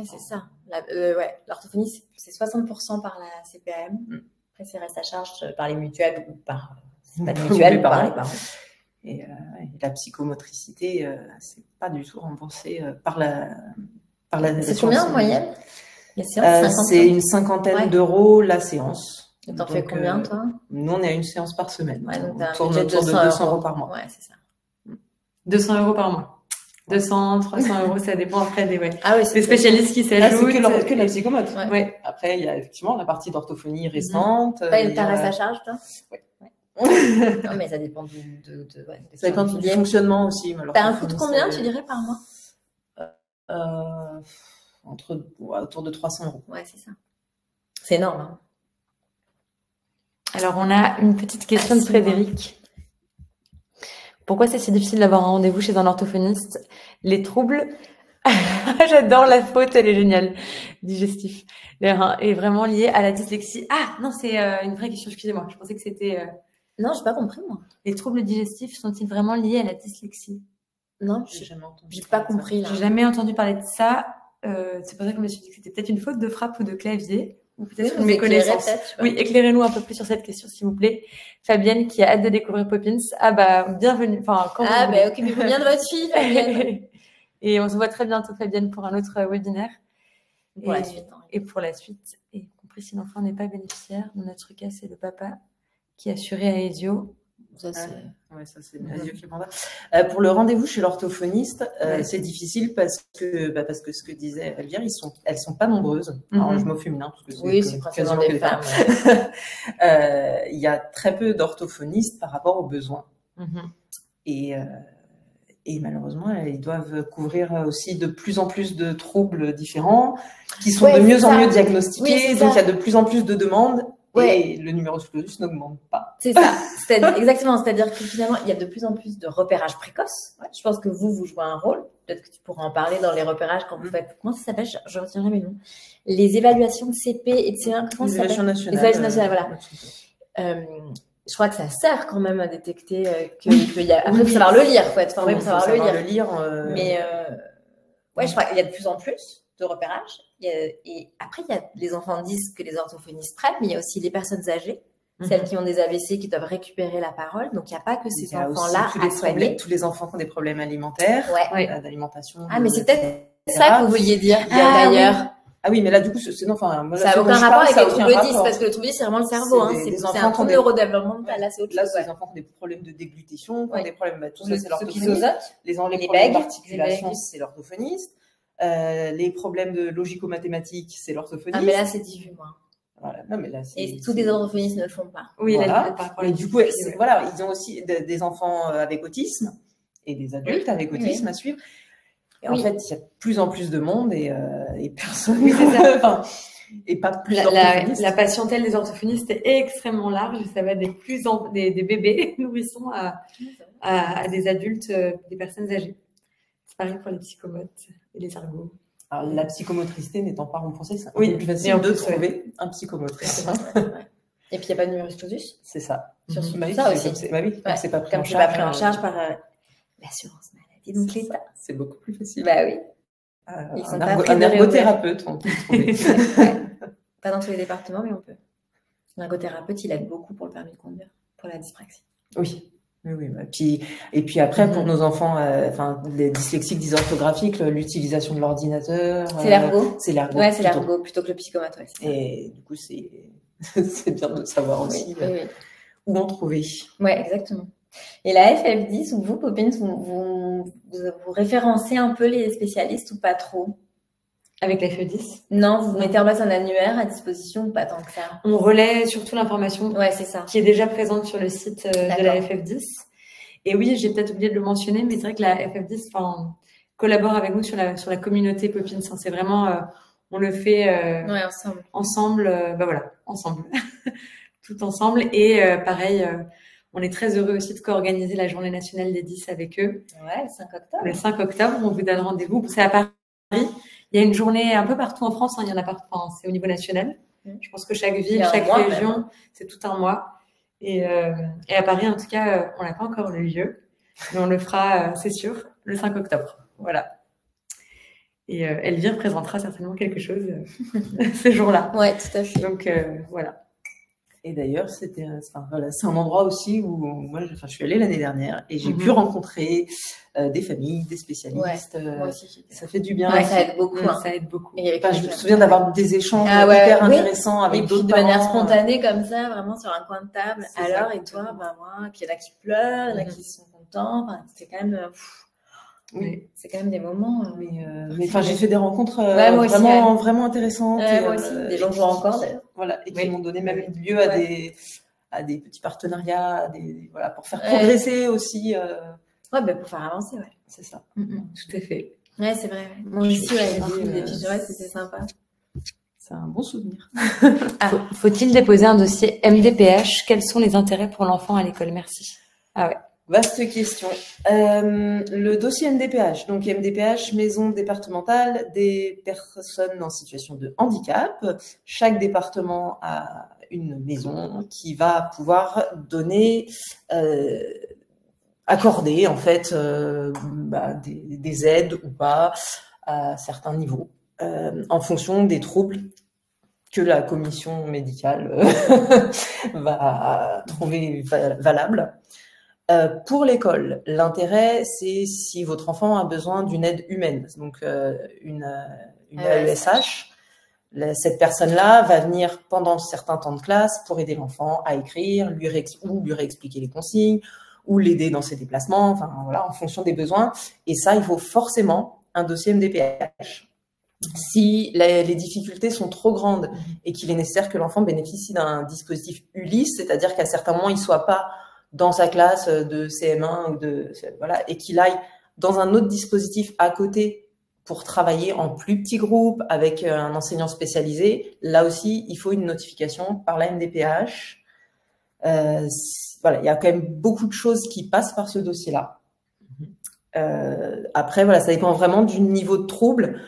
C'est ça. L'orthophonie, c'est 60% par la CPAM. Après, c'est reste à charge par les mutuelles ou par pas de mutuelle, par les parents. Et la psychomotricité, c'est pas du tout remboursé par la. C'est combien en moyenne? C'est une 50aine d'euros la séance. Et t'en fais combien, toi? Nous, on est à une séance par semaine. Donc on tourne autour de 200 euros par mois. Ouais, c'est ça. 200 euros par mois. 200, 300 euros, ça dépend après des des spécialistes qui s'ajoutent. C'est que la psychomote. Ouais. Après, il y a effectivement la partie d'orthophonie restante. T'as reste à charge, toi? Ouais. Non, mais ça dépend ça dépend du fonctionnement aussi. T'as un coût de combien, tu dirais, par mois? Autour de 300 euros. Ouais, c'est ça. C'est énorme. Hein. Alors, on a une petite question de Frédéric. Pourquoi c'est si difficile d'avoir un rendez-vous chez un orthophoniste? Les troubles, j'adore la faute, elle est géniale, digestif, est vraiment lié à la dyslexie. Ah, non, c'est une vraie question, excusez-moi. Je pensais que c'était... Non, j'ai pas compris, moi. Les troubles digestifs sont-ils vraiment liés à la dyslexie? Non, j'ai jamais entendu. J'ai pas compris, là. J'ai jamais entendu parler de ça. C'est pour ça que je me suis dit que c'était peut-être une faute de frappe ou de clavier. ou peut-être Oui, une méconnaissance. peut-être, Oui, éclairez-nous un peu plus sur cette question, s'il vous plaît. Fabienne, qui a hâte de découvrir Poppins. Ah bah, bienvenue. Enfin, quand vous voulez. Occupez-vous bien de votre fille, Fabienne. Et on se voit très bientôt, Fabienne, pour un autre webinaire. Pour la suite. Hein. Et pour la suite, y compris si l'enfant n'est pas bénéficiaire. Dans notre cas, c'est le papa qui assurait à Ezio. Ça, c'est Ezio qui est mandat. Pour le rendez-vous chez l'orthophoniste, c'est difficile parce que ce que disait Elvire, elles sont pas nombreuses. Alors, je m'ot féminin parce que c'est principalement des femmes. Il y a très peu d'orthophonistes par rapport aux besoins. Et malheureusement, ils doivent couvrir aussi de plus en plus de troubles différents qui sont de mieux en mieux diagnostiqués. Donc, il y a de plus en plus de demandes. Et le numerus clausus n'augmente pas. C'est ça. Exactement. C'est-à-dire que finalement, il y a de plus en plus de repérages précoces. Je pense que vous jouez un rôle. Peut-être que tu pourras en parler dans les repérages quand vous faites. Comment ça s'appelle? Je retiens jamais le nom. Les évaluations de CP et de C1. Comment ça s'appelle? Les évaluations nationales, voilà. Je crois que ça sert quand même à détecter qu'il y a. Après, il faut savoir le lire. Il faut être formé pour savoir le lire. Mais je crois qu'il y a de plus en plus de repérage. Et après, il y a les enfants de 10 que les orthophonistes prennent, mais il y a aussi les personnes âgées, celles qui ont des AVC, qui doivent récupérer la parole. Donc, il n'y a pas que ces enfants-là à soigner. Tous les enfants qui ont des problèmes alimentaires, d'alimentation. Ah, mais c'est peut-être ça que vous vouliez dire, d'ailleurs. Ah oui, mais là, du coup, ça n'a aucun rapport avec les troubles 10, parce que le trouble 10, c'est vraiment le cerveau. C'est un trouble neurodéveloppement. Là, c'est autre chose. Là, c'est les enfants qui ont des problèmes de déglutition, qui ont des problèmes, tout ça, c'est l'orthophoniste. Les problèmes d'articulation, c'est l'orthophoniste. Les problèmes de logico-mathématiques, c'est l'orthophoniste. Ah, mais là, c'est diffus, moi. Voilà. Non, mais là, et tous les orthophonistes ne le font pas. Oui, voilà. Et du coup, voilà, ils ont aussi des enfants avec autisme et des adultes avec autisme à suivre. Et en fait, il y a de plus en plus de monde et personne. Et pas plus d'orthophonistes. La patientèle des orthophonistes est extrêmement large. Ça va des bébés nourrissons à des adultes, des personnes âgées. C'est pareil pour les psychomotes et les ergots. Alors, la psychomotricité n'étant pas renforcée, c'est plus facile de trouver un psychomotrice. Et puis, il n'y a pas de numerus clausus. C'est ça. Sur ça aussi. C'est pas pris en charge par l'assurance maladie. Donc, l'État. C'est beaucoup plus facile. Bah oui. Un ergothérapeute, on peut le trouver. Pas dans tous les départements, mais on peut. L'ergothérapeute, il aide beaucoup pour le permis de conduire, pour la dyspraxie. Oui. Et puis après, pour nos enfants, les dyslexiques dysorthographiques, l'utilisation de l'ordinateur. C'est l'ergot. C'est l'ergot. Ouais, c'est l'ergot plutôt que le psychomote. Ouais, et du coup, c'est bien de savoir aussi où en trouver. Ouais, exactement. Et la FF10, ou vous, Poppins, vous référencez un peu les spécialistes ou pas trop? Avec la FF10? Non, vous mettez en place un annuaire à disposition ou pas tant que ça? On relaie surtout l'information c'est ça. Qui est déjà présente sur le site de la FF10. Et oui, j'ai peut-être oublié de le mentionner, mais c'est vrai que la FF10 collabore avec nous sur la communauté Poppins. C'est vraiment, on le fait ensemble. Ensemble. Tout ensemble. Et pareil, on est très heureux aussi de co-organiser la journée nationale des 10 avec eux. Ouais, le 5 octobre. Le 5 octobre, on vous donne rendez-vous. C'est à Paris. Il y a une journée un peu partout en France. Il y en a partout. C'est au niveau national. Je pense que chaque ville, chaque région, c'est tout un mois. Et à Paris, en tout cas, on n'a pas encore le lieu. Mais on le fera, c'est sûr, le 5 octobre. Voilà. Et Elvire présentera certainement quelque chose ce jour-là. Ouais, tout à fait. Donc, voilà. Et d'ailleurs, c'est un endroit aussi où moi, je suis allée l'année dernière et j'ai pu rencontrer des familles, des spécialistes. Moi aussi, ça fait du bien. Ouais, ça aide beaucoup. Ça aide beaucoup. Et je me souviens d'avoir des échanges hyper intéressants avec d'autres parents. De manière spontanée comme ça, vraiment sur un coin de table. Alors, et toi, moi, il y en a qui pleurent, il y en a qui sont contents. C'est quand même... c'est quand même des moments. Mais j'ai fait des rencontres vraiment intéressantes. Moi aussi. Des gens que je vois encore d'ailleurs. Voilà, et qui m'ont donné même lieu à des petits partenariats, pour faire progresser aussi. Pour faire avancer, c'est ça. Tout à fait. Ouais, c'est vrai. Moi aussi, c'était sympa. C'est un bon souvenir. Faut-il déposer un dossier MDPH? Quels sont les intérêts pour l'enfant à l'école? Merci. Ah ouais. Vaste question. Le dossier MDPH, donc MDPH, Maison départementale des personnes en situation de handicap. Chaque département a une maison qui va pouvoir donner, accorder en fait des aides ou pas à certains niveaux en fonction des troubles que la commission médicale va trouver valable. Pour l'école, l'intérêt, c'est si votre enfant a besoin d'une aide humaine, donc une AESH. Cette personne-là va venir pendant certains temps de classe pour aider l'enfant à écrire, lui réexpliquer les consignes, ou l'aider dans ses déplacements, enfin voilà, en fonction des besoins. Et ça, il faut forcément un dossier MDPH. Si les difficultés sont trop grandes et qu'il est nécessaire que l'enfant bénéficie d'un dispositif Ulysse, c'est-à-dire qu'à certains moments, il ne soit pas dans sa classe de CM1 ou voilà, et qu'il aille dans un autre dispositif à côté pour travailler en plus petit groupe avec un enseignant spécialisé, là aussi, il faut une notification par la MDPH. Voilà, il y a quand même beaucoup de choses qui passent par ce dossier-là. Après, voilà, ça dépend vraiment du niveau de trouble.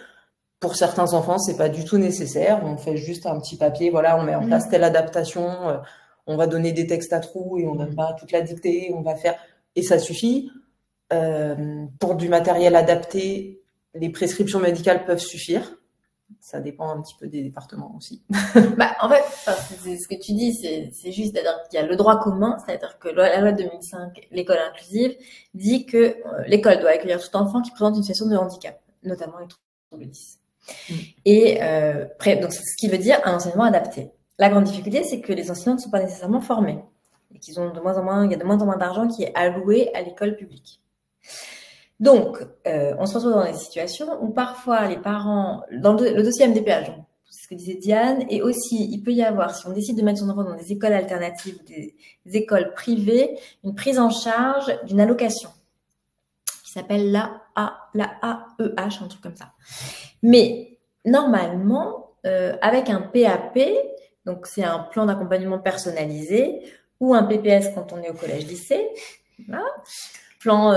Pour certains enfants, c'est pas du tout nécessaire. On fait juste un petit papier, voilà, on met en place telle adaptation, on va donner des textes à trous et on donne pas toute la dictée, on va faire, et ça suffit. Pour du matériel adapté, les prescriptions médicales peuvent suffire. Ça dépend un petit peu des départements aussi. En fait, c'est ce que tu dis, c'est juste, c'est-à-dire qu'il y a le droit commun, c'est-à-dire que la loi de 2005, l'école inclusive, dit que l'école doit accueillir tout enfant qui présente une situation de handicap, notamment les troubles 10. Et donc, ce qui veut dire un enseignement adapté. La grande difficulté, c'est que les enseignants ne sont pas nécessairement formés et qu'ils ont il y a de moins en moins d'argent qui est alloué à l'école publique. Donc, on se retrouve dans des situations où parfois les parents, dans le dossier MDPH, c'est ce que disait Diane, et aussi il peut y avoir, si on décide de mettre son enfant dans des écoles alternatives, des écoles privées, une prise en charge d'une allocation qui s'appelle la AEH, un truc comme ça. Mais normalement, avec un PAP, donc c'est un plan d'accompagnement personnalisé, ou un PPS quand on est au collège-lycée, voilà. Plan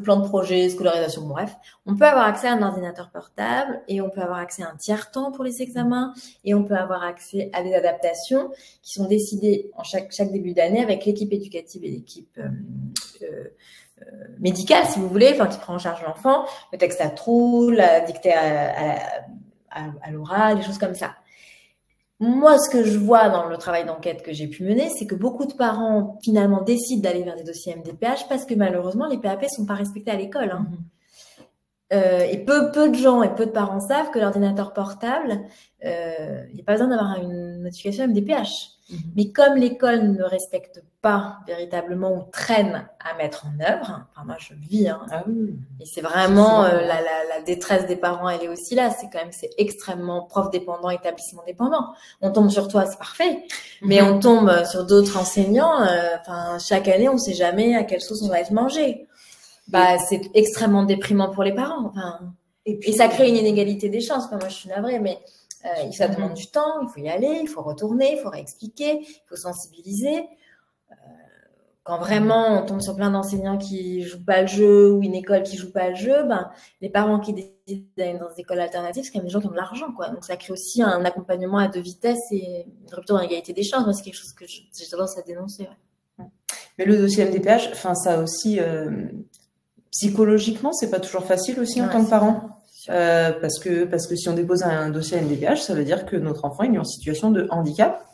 plan de projet, scolarisation, bref. On peut avoir accès à un ordinateur portable et on peut avoir accès à un tiers-temps pour les examens et on peut avoir accès à des adaptations qui sont décidées en chaque début d'année avec l'équipe éducative et l'équipe médicale, si vous voulez, enfin qui prend en charge l'enfant, le texte à trous, la dictée à l'oral, des choses comme ça. Moi, ce que je vois dans le travail d'enquête que j'ai pu mener, c'est que beaucoup de parents, finalement, décident d'aller vers des dossiers MDPH parce que, malheureusement, les PAP ne sont pas respectés à l'école. Hein. Et peu de gens et peu de parents savent que l'ordinateur portable, il n'y a pas besoin d'avoir une notification MDPH. Mais comme l'école ne respecte pas véritablement ou traîne à mettre en œuvre, enfin moi je le vis, hein, et c'est vraiment la détresse des parents, elle est aussi là, c'est extrêmement prof dépendant, établissement dépendant. On tombe sur toi, c'est parfait, mais on tombe sur d'autres enseignants, chaque année on ne sait jamais à quelle sauce on va être mangé. C'est extrêmement déprimant pour les parents, et ça crée une inégalité des chances. Moi je suis navrée, mais ça demande du temps, il faut y aller, il faut retourner, il faut réexpliquer, il faut sensibiliser. Quand vraiment on tombe sur plein d'enseignants qui jouent pas le jeu ou une école qui joue pas le jeu, les parents qui décident d'aller dans des écoles alternatives, c'est quand même des gens qui ont de l'argent, quoi. Donc ça crée aussi un accompagnement à deux vitesses et une rupture dans l'égalité des chances. Moi, c'est quelque chose que j'ai tendance à dénoncer. Ouais. Mais le dossier MDPH, ça aussi, psychologiquement, c'est pas toujours facile aussi en tant que parent. Parce que si on dépose un dossier MDPH, ça veut dire que notre enfant il est en situation de handicap.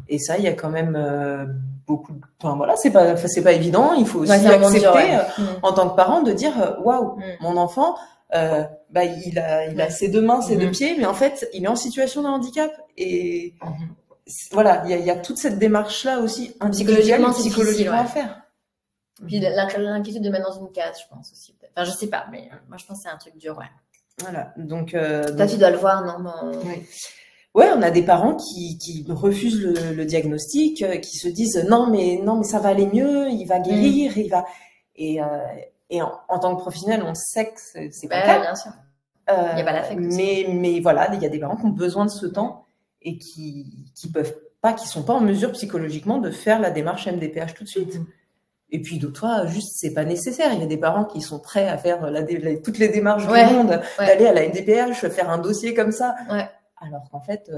Et ça, il y a quand même beaucoup de... voilà, c'est pas évident. Il faut aussi accepter en tant que parent de dire waouh, mon enfant, il a ses deux mains, ses deux pieds, mais en fait, il est en situation de handicap. Et voilà, il y a toute cette démarche-là aussi psychologiquement à faire. Puis l'inquiétude de mettre dans une case, je pense aussi. Enfin, je sais pas, mais moi, je pense que c'est un truc dur, ouais. Voilà, donc... Toi, tu dois le voir, non? Oui. Ouais, on a des parents qui refusent le diagnostic, qui se disent non mais ça va aller mieux, il va guérir, il va... Et en tant que professionnel, on sait que c'est pas le cas. Bien sûr. Il n'y a pas l'affect aussi. Mais voilà, il y a des parents qui ont besoin de ce temps et qui sont pas en mesure psychologiquement de faire la démarche MDPH tout de suite. Et puis d'autres fois, juste, c'est pas nécessaire. Il y a des parents qui sont prêts à faire toutes les démarches du monde, d'aller à la MDPH, faire un dossier comme ça. Ouais. Alors qu'en fait,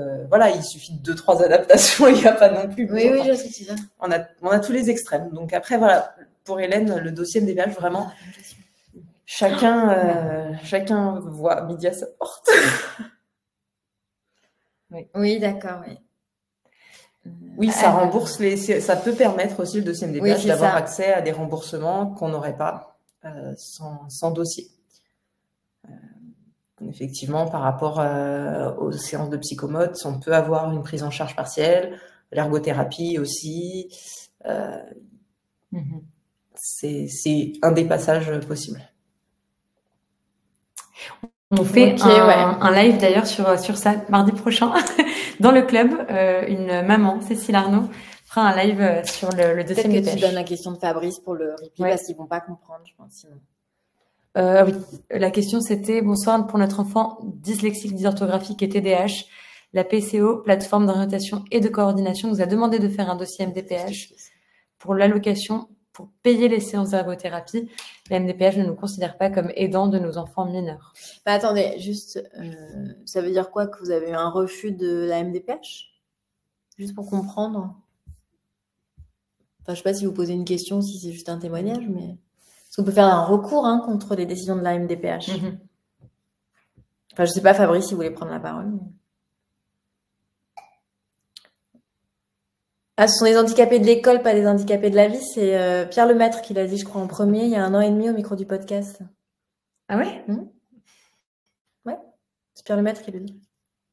il suffit de 2-3 adaptations, il n'y a pas non plus. Oui, je sais ça. On a tous les extrêmes. Donc après, voilà, pour Hélène, le dossier MDPH, vraiment, chacun voit midi à sa porte. Oui, d'accord, oui. Oui, ça rembourse ça peut permettre aussi le dossier MDPH Oui, d'avoir ça. accès à des remboursements qu'on n'aurait pas sans dossier. Effectivement, par rapport aux séances de psychomote, on peut avoir une prise en charge partielle, l'ergothérapie aussi. C'est un des passages possibles. On fait un live d'ailleurs sur ça mardi prochain dans le club. Une maman, Cécile Arnaud, fera un live sur le dossier MDPH. Peut-être que tu donnes la question de Fabrice pour le replay parce qu'ils vont pas comprendre, je pense. Sinon. Oui, la question c'était: bonsoir, pour notre enfant dyslexique, dysorthographique et TDAH, la PCO, plateforme d'orientation et de coordination, nous a demandé de faire un dossier MDPH pour l'allocation pour payer les séances d'ergothérapie. La MDPH ne nous considère pas comme aidant de nos enfants mineurs. Bah, attendez, juste, ça veut dire quoi que vous avez eu un refus de la MDPH? Juste pour comprendre. Enfin, je sais pas si vous posez une question, si c'est juste un témoignage, mais parce qu'on peut faire un recours contre les décisions de la MDPH. Enfin, je sais pas, Fabrice, si vous voulez prendre la parole. Mais... Ah, ce sont des handicapés de l'école, pas des handicapés de la vie. C'est Pierre Lemaître qui l'a dit, je crois, en premier, il y a 1 an et demi au micro du podcast. Ah ouais? Ouais, c'est Pierre Lemaître qui le dit.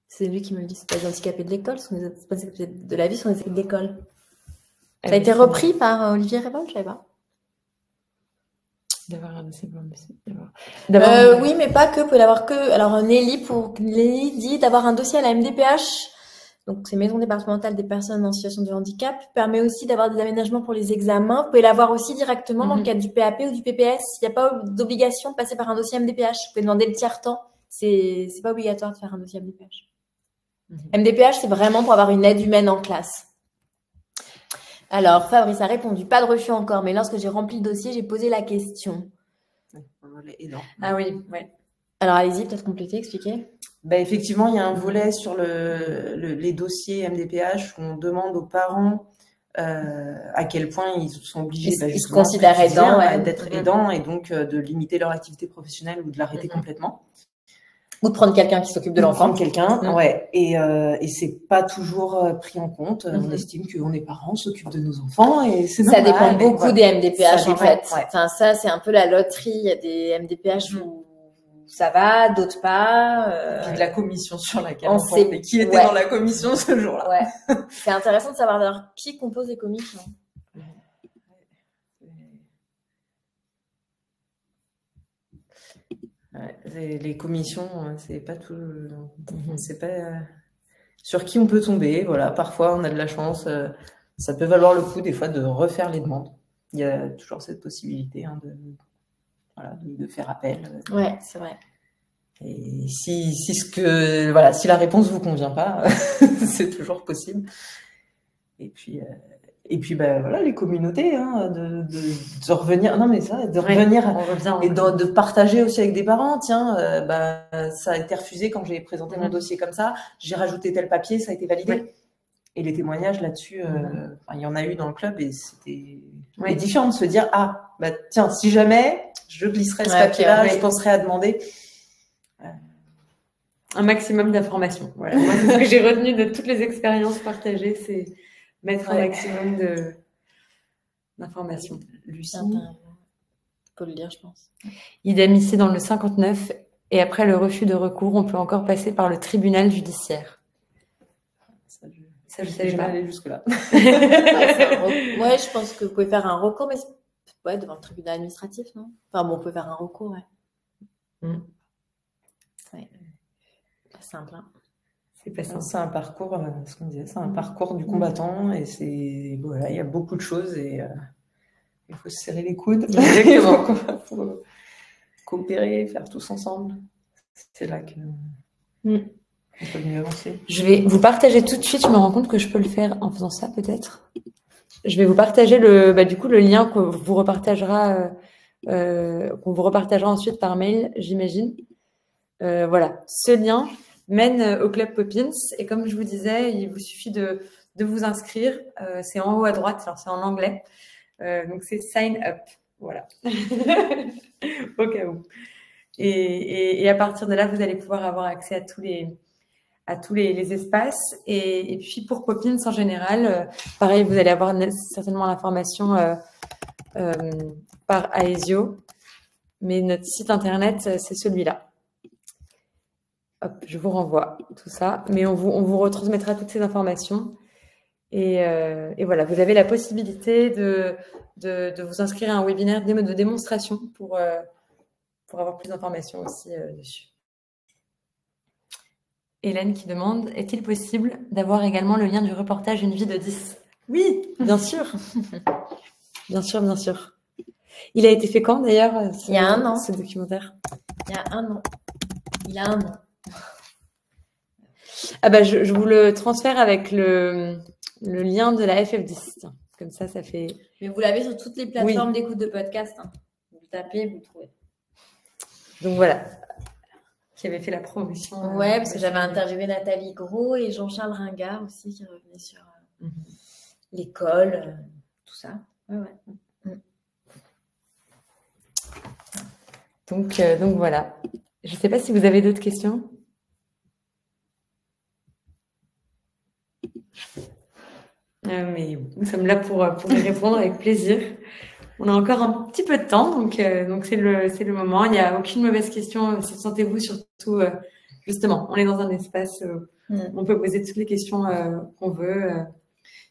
C'est lui qui me le dit. C'est pas des handicapés de l'école, ce sont des handicapés de la vie, ce sont des handicapés de l'école. Ça a été repris par Olivier Révolte, je savais pas. D'avoir un dossier pour monsieur. Oui, mais pas que. Vous pouvez l'avoir que. Alors, Nelly dit d'avoir un dossier à la MDPH. Donc, c'est Maison départementale des personnes en situation de handicap, permet aussi d'avoir des aménagements pour les examens. Vous pouvez l'avoir aussi directement dans le cadre du PAP ou du PPS. Il n'y a pas d'obligation de passer par un dossier MDPH. Vous pouvez demander le tiers-temps. C'est pas obligatoire de faire un dossier MDPH. MDPH, c'est vraiment pour avoir une aide humaine en classe. Alors, Fabrice a répondu, pas de refus encore, mais lorsque j'ai rempli le dossier, j'ai posé la question. Ah oui, ouais. Alors, allez-y, peut-être compléter, expliquer. Effectivement, il y a un volet sur les dossiers MDPH où on demande aux parents à quel point ils sont obligés ils se considèrent aidants, d'être aidants et donc de limiter leur activité professionnelle ou de l'arrêter complètement. Ou de prendre quelqu'un qui s'occupe de l'enfant. Prendre quelqu'un, ouais. Et c'est pas toujours pris en compte. On estime qu'on est parents, on s'occupe de nos enfants et c'est normal. Ça dépend beaucoup des MDPH en fait. Ouais. Enfin, ça, c'est un peu la loterie. Il y a des MDPH où ça va, d'autres pas. Puis de la commission sur laquelle on sait mais qui était dans la commission ce jour-là. Ouais. C'est intéressant de savoir d'ailleurs qui compose les commissions. Les commissions, c'est pas tout. C'est pas sur qui on peut tomber. Voilà, parfois on a de la chance. Ça peut valoir le coup des fois de refaire les demandes. Il y a toujours cette possibilité de faire appel. Ouais, c'est vrai. Et si la réponse vous convient pas, c'est toujours possible. Et puis les communautés, de revenir. Non mais ça, de revenir et de partager aussi avec des parents. Tiens, ça a été refusé quand j'ai présenté mon dossier comme ça. J'ai rajouté tel papier, ça a été validé. Ouais. Et les témoignages là-dessus, il y en a eu dans le club et c'était édifiant de se dire tiens, si jamais je glisserais ce papier-là, je penserais à demander. Un maximum d'informations. Voilà. Moi, c'est ce que j'ai retenu de toutes les expériences partagées, c'est mettre un maximum d'informations. Lucie, faut le dire, je pense. Idem ici dans le 59. Et après le refus de recours, on peut encore passer par le tribunal judiciaire. Ça, je savais pas aller jusque-là. Ouais, je pense que vous pouvez faire un recours, mais devant le tribunal administratif, non? Enfin bon, on peut faire un recours, ouais. Pas simple, hein. C'est pas simple. C'est un parcours, ce qu'on disait, c'est un parcours du combattant et il y a beaucoup de choses et il faut se serrer les coudes. Exactement. Faut coopérer, faire tous ensemble. C'est là que on peut mieux avancer. Je vais vous partager tout de suite. Je me rends compte que je peux le faire en faisant ça, peut-être. Je vais vous partager le lien qu'on vous repartagera ensuite par mail, j'imagine. Voilà, ce lien mène au Club Poppins et comme je vous disais, il vous suffit de vous inscrire. C'est en haut à droite, alors c'est en anglais. Donc c'est sign up, voilà, au cas où. Et à partir de là, vous allez pouvoir avoir accès à à tous les espaces. Et puis pour Poppins en général, pareil, vous allez avoir certainement l'information par Aesio, mais notre site internet, c'est celui-là. Hop, je vous renvoie tout ça, mais on vous retransmettra toutes ces informations. Et voilà, vous avez la possibilité de vous inscrire à un webinaire de démonstration pour avoir plus d'informations aussi dessus. Hélène qui demande, est-il possible d'avoir également le lien du reportage Une vie de 10? Oui, bien sûr. Bien sûr, bien sûr. Il a été fait quand d'ailleurs, Il y a 1 an. Ce documentaire? Il y a 1 an. Il a 1 an. Ah bah, je vous le transfère avec le lien de la FF10. Tiens, comme ça fait... Mais vous l'avez sur toutes les plateformes d'écoute de podcast. Hein. Vous tapez, vous le trouvez. Donc voilà. Qui avait fait la promotion. Ouais, parce que j'avais interviewé Nathalie Gros et Jean-Charles Ringard aussi, qui revenait sur l'école, tout ça. Ouais. Donc voilà. Je ne sais pas si vous avez d'autres questions. Mais nous sommes là pour y répondre avec plaisir. On a encore un petit peu de temps, donc c'est le moment. Il n'y a aucune mauvaise question. Sentez-vous surtout, justement, on est dans un espace où on peut poser toutes les questions qu'on veut.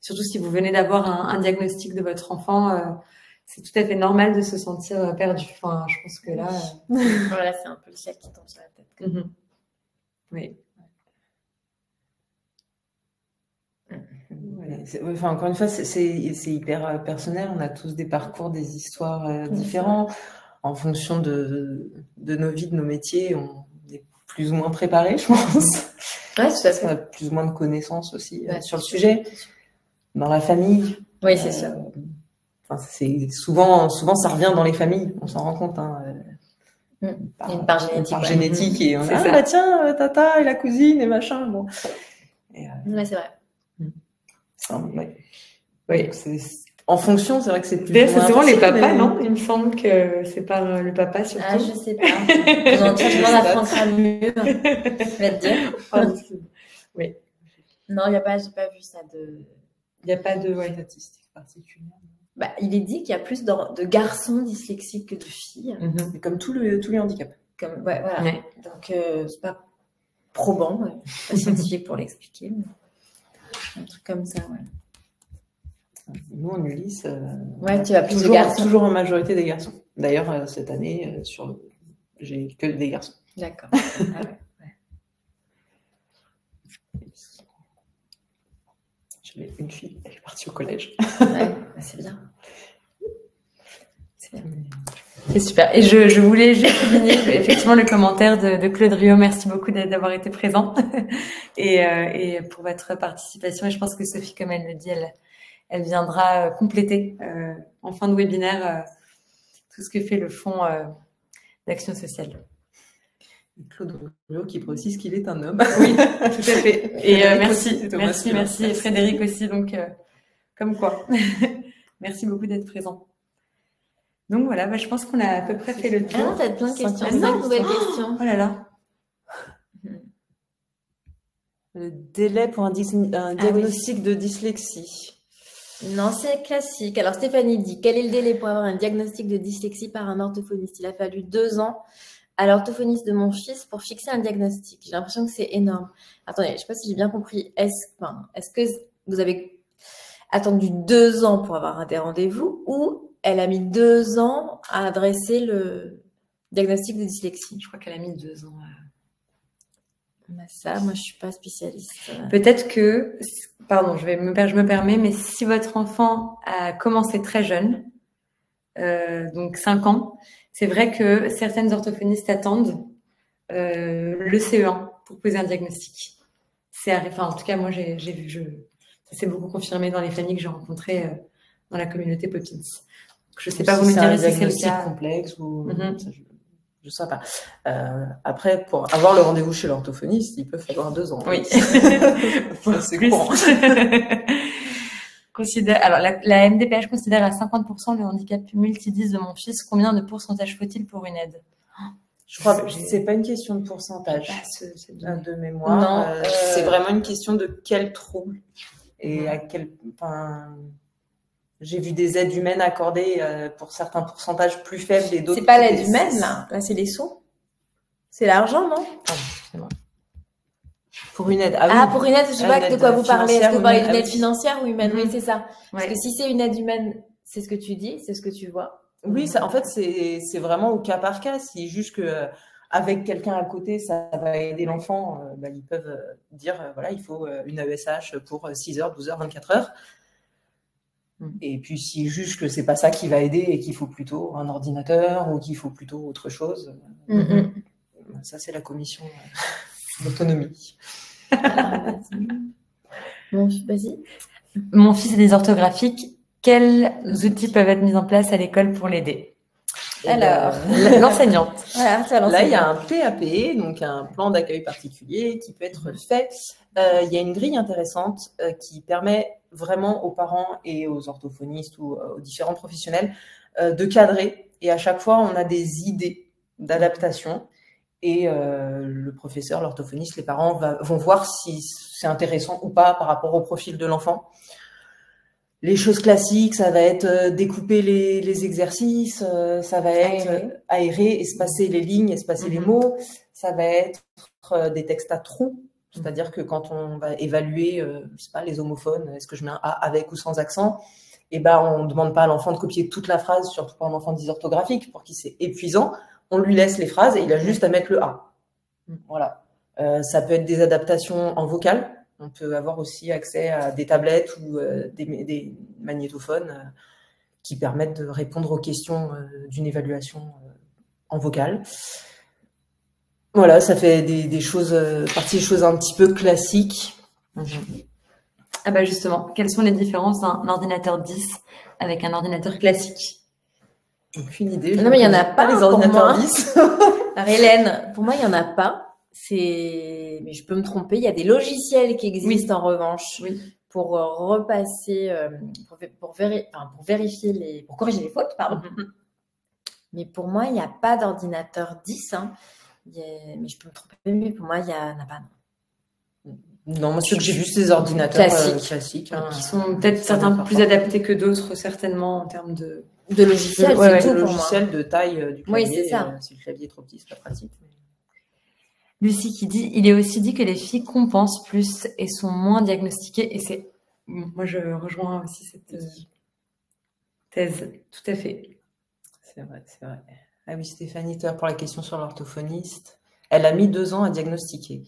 Surtout si vous venez d'avoir un diagnostic de votre enfant, c'est tout à fait normal de se sentir perdu. Enfin, je pense que là... Voilà, c'est un peu le ciel qui tombe sur la tête. Oui. Enfin, encore une fois, c'est hyper personnel. On a tous des parcours, des histoires différents. En fonction de nos vies, de nos métiers, on est plus ou moins préparé, je pense. Ouais, tout à fait. On a plus ou moins de connaissances aussi sur le sujet. Dans la famille. Oui, c'est sûr. Enfin, c'est souvent, ça revient dans les familles. On s'en rend compte. Une part génétique. Par génétique. Et on dit, bah tiens, tata et la cousine et machin. Bon. Ouais, c'est vrai. Oui, en fonction, c'est vrai que c'est plus. C'est souvent les papas, non? Il me semble que c'est par le papa surtout. Ah, je sais pas. On apprendra mieux. Je vais te dire. Oui. Non, j'ai pas vu ça de. Il n'y a pas de statistique particulière. Bah, il est dit qu'il y a plus de garçons dyslexiques que de filles. Comme tous les handicaps. Voilà. Ouais. Donc, c'est pas probant, pas scientifique pour l'expliquer. Mais... Un truc comme ça, ouais. Nous, en Ulysse, tu vas plus de garçons. Toujours en majorité des garçons. D'ailleurs, cette année, j'ai que des garçons. D'accord. J'avais une fille, elle est partie au collège. C'est bien. C'est super. Et je voulais juste souligner effectivement le commentaire de Claude Rio. Merci beaucoup d'avoir été présent et pour votre participation. Et je pense que Sophie, comme elle le dit, elle viendra compléter en fin de webinaire tout ce que fait le Fonds d'action sociale. Claude Rio qui précise qu'il est un homme. Oui, tout à fait. Et merci. Et Frédéric aussi. Donc, comme quoi. Merci beaucoup d'être présent. Donc voilà, je pense qu'on a à peu près fait le tour. Ah, t'as plein de questions. 5 nouvelles questions. Oh là là. Le délai pour un diagnostic de dyslexie. Non, c'est classique. Alors Stéphanie dit, quel est le délai pour avoir un diagnostic de dyslexie par un orthophoniste? Il a fallu 2 ans à l'orthophoniste de mon fils pour fixer un diagnostic. J'ai l'impression que c'est énorme. Attendez, je ne sais pas si j'ai bien compris. Est-ce que vous avez attendu 2 ans pour avoir des rendez-vous ou elle a mis 2 ans à adresser le diagnostic de dyslexie? Je crois qu'elle a mis 2 ans. Ça, moi, je suis pas spécialiste. Peut-être que, pardon, je me permets, mais si votre enfant a commencé très jeune, donc 5 ans, c'est vrai que certaines orthophonistes attendent le CE1 pour poser un diagnostic. Enfin, en tout cas, moi, j'ai vu, ça s'est beaucoup confirmé dans les familles que j'ai rencontrées dans la communauté Poppins. Je ne sais pas, vous me direz si c'est le cas. Complexe ou je ne sais pas. Après, pour avoir le rendez-vous chez l'orthophoniste, il peut falloir 2 ans. Oui. C'est courant. Alors, la MDPH considère à 50% le handicap multidys de mon fils. Combien de pourcentage faut-il pour une aide? Je crois que c'est pas une question de pourcentage de mémoire. Non, c'est vraiment une question de quel trouble et à quel. Enfin, j'ai vu des aides humaines accordées pour certains pourcentages plus faibles et d'autres. C'est pas l'aide humaine, là. Là, c'est les sous. C'est l'argent, non? Pardon, excusez-moi. Pour une aide. Ah, pour une aide, je sais pas de quoi vous parlez. Est-ce que vous parlez d'une aide oui. financière ou humaine? Oui, c'est ça. Ouais. Parce que si c'est une aide humaine, c'est ce que tu dis, c'est ce que tu vois. Oui, ça, en fait, c'est vraiment au cas par cas. Si juste que avec quelqu'un à côté, ça va aider l'enfant, ils peuvent dire voilà, il faut une AESH pour 6 heures, 12 heures, 24 heures. Et puis si juste que c'est pas ça qui va aider et qu'il faut plutôt un ordinateur ou qu'il faut plutôt autre chose, ça c'est la commission d'autonomie. Bon, vas-y. Mon fils est dysorthographique. Quels outils peuvent être mis en place à l'école pour l'aider? Alors, l'enseignante. Voilà, c'est à Là, il y a l'enseignant. un PAP, donc un plan d'accueil particulier qui peut être fait. Il y a une grille intéressante qui permet vraiment aux parents et aux orthophonistes ou aux différents professionnels de cadrer. Et à chaque fois, on a des idées d'adaptation. Et le professeur, l'orthophoniste, les parents vont voir si c'est intéressant ou pas par rapport au profil de l'enfant. Les choses classiques, ça va être découper les exercices, ça va être aérer, espacer les lignes, espacer les mots, ça va être des textes à trous, c'est-à-dire que quand on va évaluer, je sais pas, les homophones, est-ce que je mets un A avec ou sans accent, et on ne demande pas à l'enfant de copier toute la phrase, surtout pas un enfant dysorthographique, pour qui c'est épuisant. On lui laisse les phrases et il a juste à mettre le A. Voilà. Ça peut être des adaptations en vocal. On peut avoir aussi accès à des tablettes ou des magnétophones qui permettent de répondre aux questions d'une évaluation en vocal. Voilà, ça fait des choses, partie des choses un petit peu classiques. Ah bah justement, quelles sont les différences d'un ordinateur 10 avec un ordinateur classique? Aucune idée. Non, mais il y en a pas les pour ordinateurs moi. 10. Alors, Hélène, pour moi, il y en a pas. Mais je peux me tromper. Il y a des logiciels qui existent en revanche pour repasser, pour vérifier pour corriger les fautes, pardon. Mais pour moi, il n'y a pas d'ordinateur 10. Hein. Mais je peux me tromper. Mais pour moi, il n'y en a pas. Non, moi, j'ai juste des ordinateurs classiques qui sont peut-être certains plus adaptés que d'autres, certainement, en termes de logiciels. C'est tout le pour logiciel moi. de taille du clavier. Oui, c'est ça. Si le clavier est trop petit, c'est pas pratique. Lucie qui dit, il est aussi dit que les filles compensent plus et sont moins diagnostiquées. Et moi je rejoins aussi cette thèse, tout à fait. C'est vrai, c'est vrai. Ah oui, Stéphanie, pour la question sur l'orthophoniste, elle a mis 2 ans à diagnostiquer.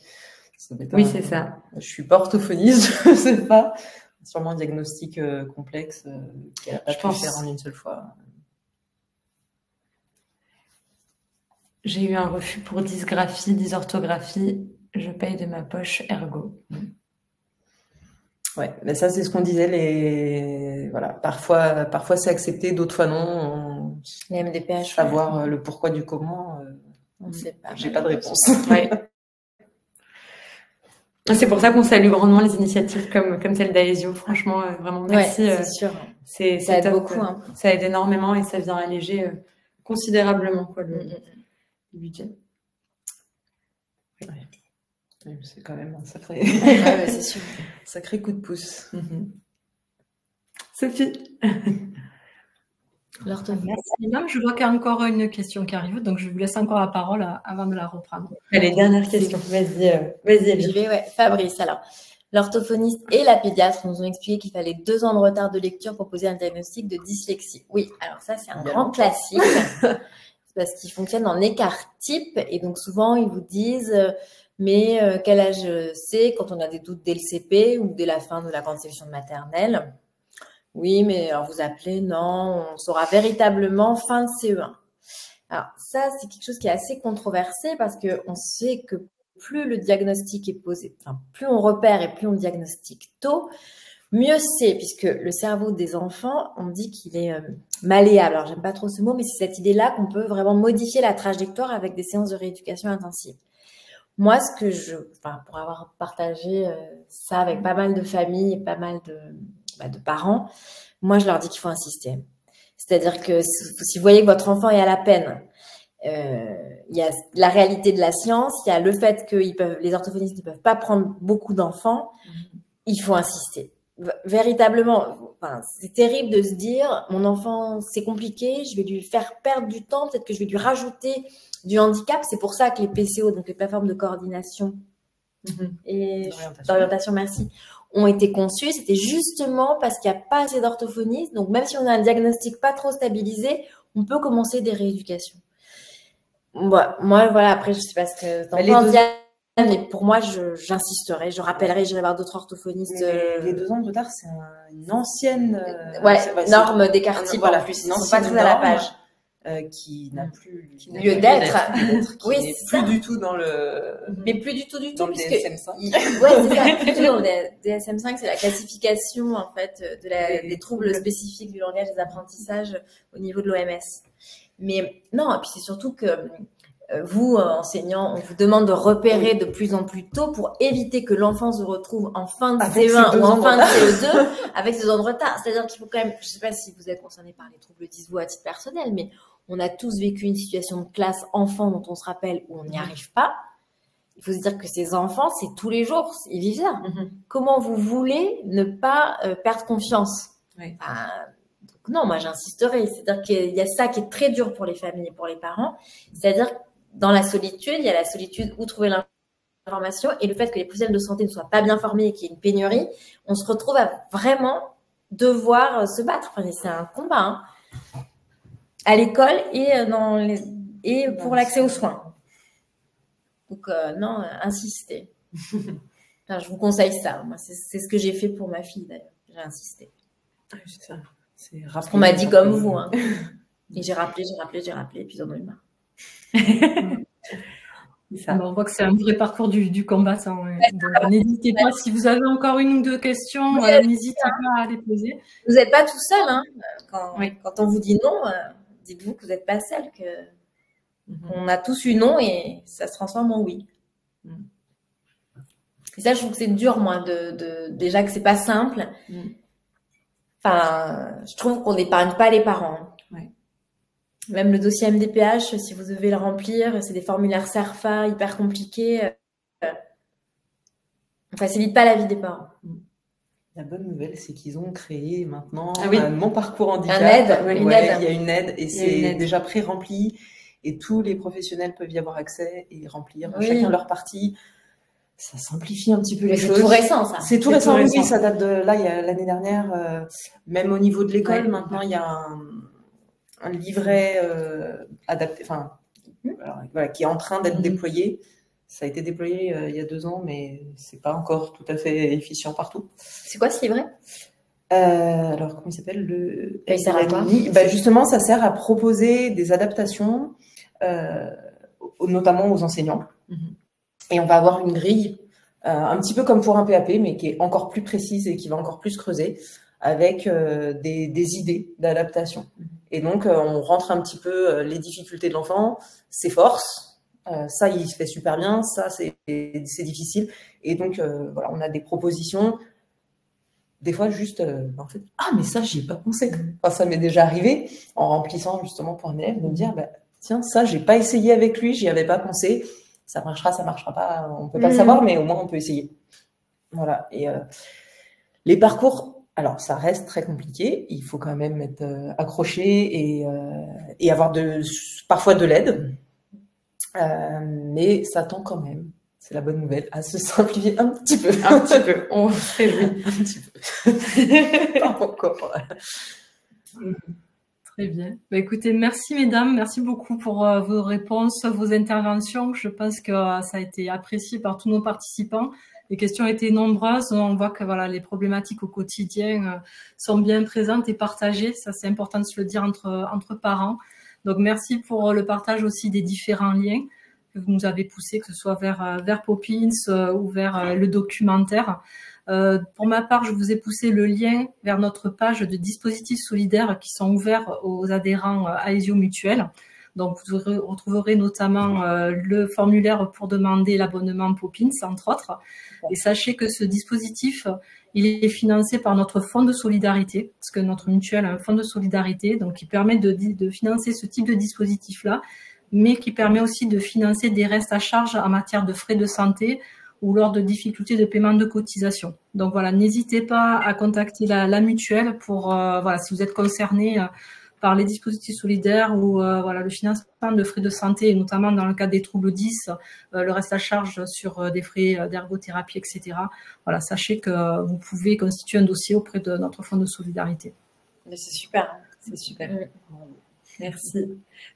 Oui, c'est ça. Je suis pas orthophoniste, je sais pas. Sûrement un diagnostic complexe qu'elle n'a pas pu faire en une seule fois. J'ai eu un refus pour dysgraphie, dysorthographie. Je paye de ma poche, ergo. Ouais, mais ça c'est ce qu'on disait. Voilà, parfois c'est accepté, d'autres fois non. Les MDPH. Savoir le pourquoi du comment. On ne sait pas. J'ai pas de réponse. Ouais. C'est pour ça qu'on salue grandement les initiatives comme celle d'Aesio. Franchement, vraiment merci. Ouais, c'est sûr. Ça aide beaucoup. Hein. Ça aide énormément et ça vient alléger considérablement le budget. Ouais. C'est quand même un sacré, c'est sûr. Sacré coup de pouce. Sophie. Merci. Je vois qu'il y a encore une question qui arrive, donc je vous laisse encore la parole avant de la reprendre. Allez, dernière question. Vas-y. J'y vais, ouais. Fabrice, alors. L'orthophoniste et la pédiatre nous ont expliqué qu'il fallait 2 ans de retard de lecture pour poser un diagnostic de dyslexie. Oui, alors ça, c'est un grand classique. Parce qu'ils fonctionnent en écart type. Et donc, souvent, ils vous disent, mais quel âge c'est quand on a des doutes dès le CP ou dès la fin de la grande section de maternelle? Oui, mais alors vous appelez, non, on saura véritablement fin de CE1. Alors, ça, c'est quelque chose qui est assez controversé parce qu'on sait que plus le diagnostic est posé, enfin, plus on repère et plus on diagnostique tôt, mieux c'est, puisque le cerveau des enfants, on dit qu'il est malléable. Alors, j'aime pas trop ce mot, mais c'est cette idée-là qu'on peut vraiment modifier la trajectoire avec des séances de rééducation intensive. Moi, pour avoir partagé ça avec pas mal de familles et pas mal de parents, moi, je leur dis qu'il faut insister. C'est-à-dire que si vous voyez que votre enfant est à la peine, Il y a la réalité de la science, il y a le fait que les orthophonistes ne peuvent pas prendre beaucoup d'enfants. Il faut insister. Véritablement, c'est terrible de se dire, mon enfant, c'est compliqué, je vais lui faire perdre du temps, peut-être que je vais lui rajouter du handicap. C'est pour ça que les PCO, donc les plateformes de coordination et d'orientation, merci, ont été conçues. C'était justement parce qu'il n'y a pas assez d'orthophonistes. Donc, même si on a un diagnostic pas trop stabilisé, on peut commencer des rééducations. Moi, voilà, après, je sais pas ce que t'en penses, Diane, mais pour moi, j'insisterai, je rappellerai, j'irai voir d'autres orthophonistes. Les 2 ans de retard, c'est une ancienne norme d'écart type, voilà, en plus. Ils sont pas très à la page. Qui n'a plus lieu d'être, oui, n'est plus du tout dans le, mais plus du tout dans le DSM-5. Ouais, c'est ça. Plus du tout dans le DSM-5, c'est la classification en fait des troubles spécifiques du langage et des apprentissages au niveau de l'OMS. Mais non, et puis c'est surtout que vous, enseignants, on vous demande de repérer de plus en plus tôt pour éviter que l'enfant se retrouve en fin de CE1 ou en fin de CE2 avec ses ans de retard. C'est-à-dire qu'il faut quand même, je sais pas si vous êtes concerné par les troubles dysvo à titre personnel, mais on a tous vécu une situation de classe enfant dont on se rappelle où on n'y arrive pas. Il faut se dire que ces enfants, c'est tous les jours, ils vivent ça. Comment vous voulez ne pas perdre confiance? Donc non, moi j'insisterai. C'est-à-dire qu'il y a ça qui est très dur pour les familles et pour les parents. C'est-à-dire dans la solitude, il y a la solitude où trouver l'information et le fait que les professionnels de santé ne soient pas bien formés et qu'il y ait une pénurie, on se retrouve à vraiment devoir se battre. Enfin, c'est un combat hein, à l'école et pour l'accès aux soins. Donc non, insistez. Enfin, je vous conseille ça. Moi, c'est ce que j'ai fait pour ma fille d'ailleurs. J'ai insisté. C'est ça. Parce qu'on m'a dit comme vous. Hein. Et j'ai rappelé, et puis ils en ont eu marre. Ça. Bon, on voit que c'est un vrai parcours du combattant. Ouais. Donc, n'hésitez pas, si vous avez encore 1 ou 2 questions, n'hésitez pas à les poser. Vous n'êtes pas tout seul. Hein. Quand on vous dit non, dites-vous que vous n'êtes pas seul, qu'on a tous eu non et ça se transforme en oui. Et ça, je trouve que c'est dur, moi, déjà que c'est pas simple. Enfin, je trouve qu'on n'épargne pas les parents. Même le dossier MDPH, si vous devez le remplir, c'est des formulaires CERFA hyper compliqués. On facilite pas la vie des parents. La bonne nouvelle, c'est qu'ils ont créé maintenant Mon parcours handicap. Une aide. Il y a une aide et c'est déjà pré-rempli et tous les professionnels peuvent y avoir accès et remplir chacun leur partie. Ça simplifie un petit peu les choses. C'est tout récent, ça. C'est tout récent, oui, ça date de là, il y a l'année dernière. Même au niveau de l'école, maintenant, il y a un livret adapté, qui est en train d'être déployé. Ça a été déployé il y a 2 ans, mais c'est pas encore tout à fait efficient partout. C'est quoi ce livret? Alors, comment il s'appelle il sert à quoi? Justement, ça sert à proposer des adaptations, notamment aux enseignants. Et on va avoir une grille, un petit peu comme pour un PAP, mais qui est encore plus précise et qui va encore plus creuser, avec des idées d'adaptation. Et donc, on rentre un petit peu les difficultés de l'enfant, ses forces. Ça, il se fait super bien. Ça, c'est difficile. Et donc, on a des propositions. Des fois, juste, en fait, mais ça, j'y ai pas pensé. Enfin, ça m'est déjà arrivé en remplissant justement pour un élève de me dire, tiens, ça, j'ai pas essayé avec lui, j'y avais pas pensé. Ça marchera pas. On peut pas le savoir, mais au moins, on peut essayer. Voilà. Et les parcours. Alors, ça reste très compliqué. Il faut quand même être accroché et avoir parfois de l'aide. Mais ça tend quand même, c'est la bonne nouvelle, à se simplifier un petit peu. Un petit peu. On se réjouit. Un petit peu. Pas encore. Très bien. Écoutez, merci mesdames, merci beaucoup pour vos réponses, vos interventions. Je pense que ça a été apprécié par tous nos participants. Les questions étaient nombreuses. On voit que les problématiques au quotidien sont bien présentes et partagées. Ça, c'est important de se le dire entre parents. Donc, merci pour le partage aussi des différents liens que vous nous avez poussés, que ce soit vers Poppins ou vers le documentaire. Pour ma part, je vous ai poussé le lien vers notre page de dispositifs solidaires qui sont ouverts aux adhérents Aesio Mutuelle. Donc, vous retrouverez notamment le formulaire pour demander l'abonnement Poppins, entre autres. Et sachez que ce dispositif, il est financé par notre fonds de solidarité, parce que notre mutuelle a un fonds de solidarité, donc qui permet de financer ce type de dispositif-là, mais qui permet aussi de financer des restes à charge en matière de frais de santé ou lors de difficultés de paiement de cotisation. Donc voilà, n'hésitez pas à contacter la mutuelle pour voilà, si vous êtes concerné par les dispositifs solidaires ou voilà, le financement de frais de santé, et notamment dans le cas des troubles 10, le reste à charge sur des frais d'ergothérapie, etc. Voilà, sachez que vous pouvez constituer un dossier auprès de notre fonds de solidarité. Mais c'est super, c'est super. Merci.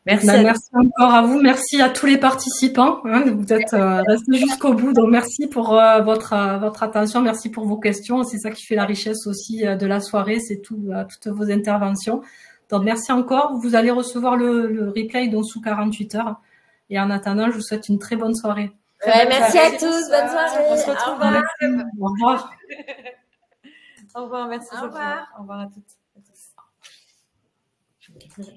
Merci encore à vous. Merci à tous les participants. Vous êtes restés jusqu'au bout. Donc, merci pour votre attention. Merci pour vos questions. C'est ça qui fait la richesse aussi de la soirée. C'est toutes vos interventions. Donc, merci encore. Vous allez recevoir le replay donc, sous 48 heures. Et en attendant, je vous souhaite une très bonne soirée. Ouais, merci à tous. Bonne soirée. On se retrouve. Au revoir. Au revoir. Merci. Au revoir. Au revoir à toutes. À tous.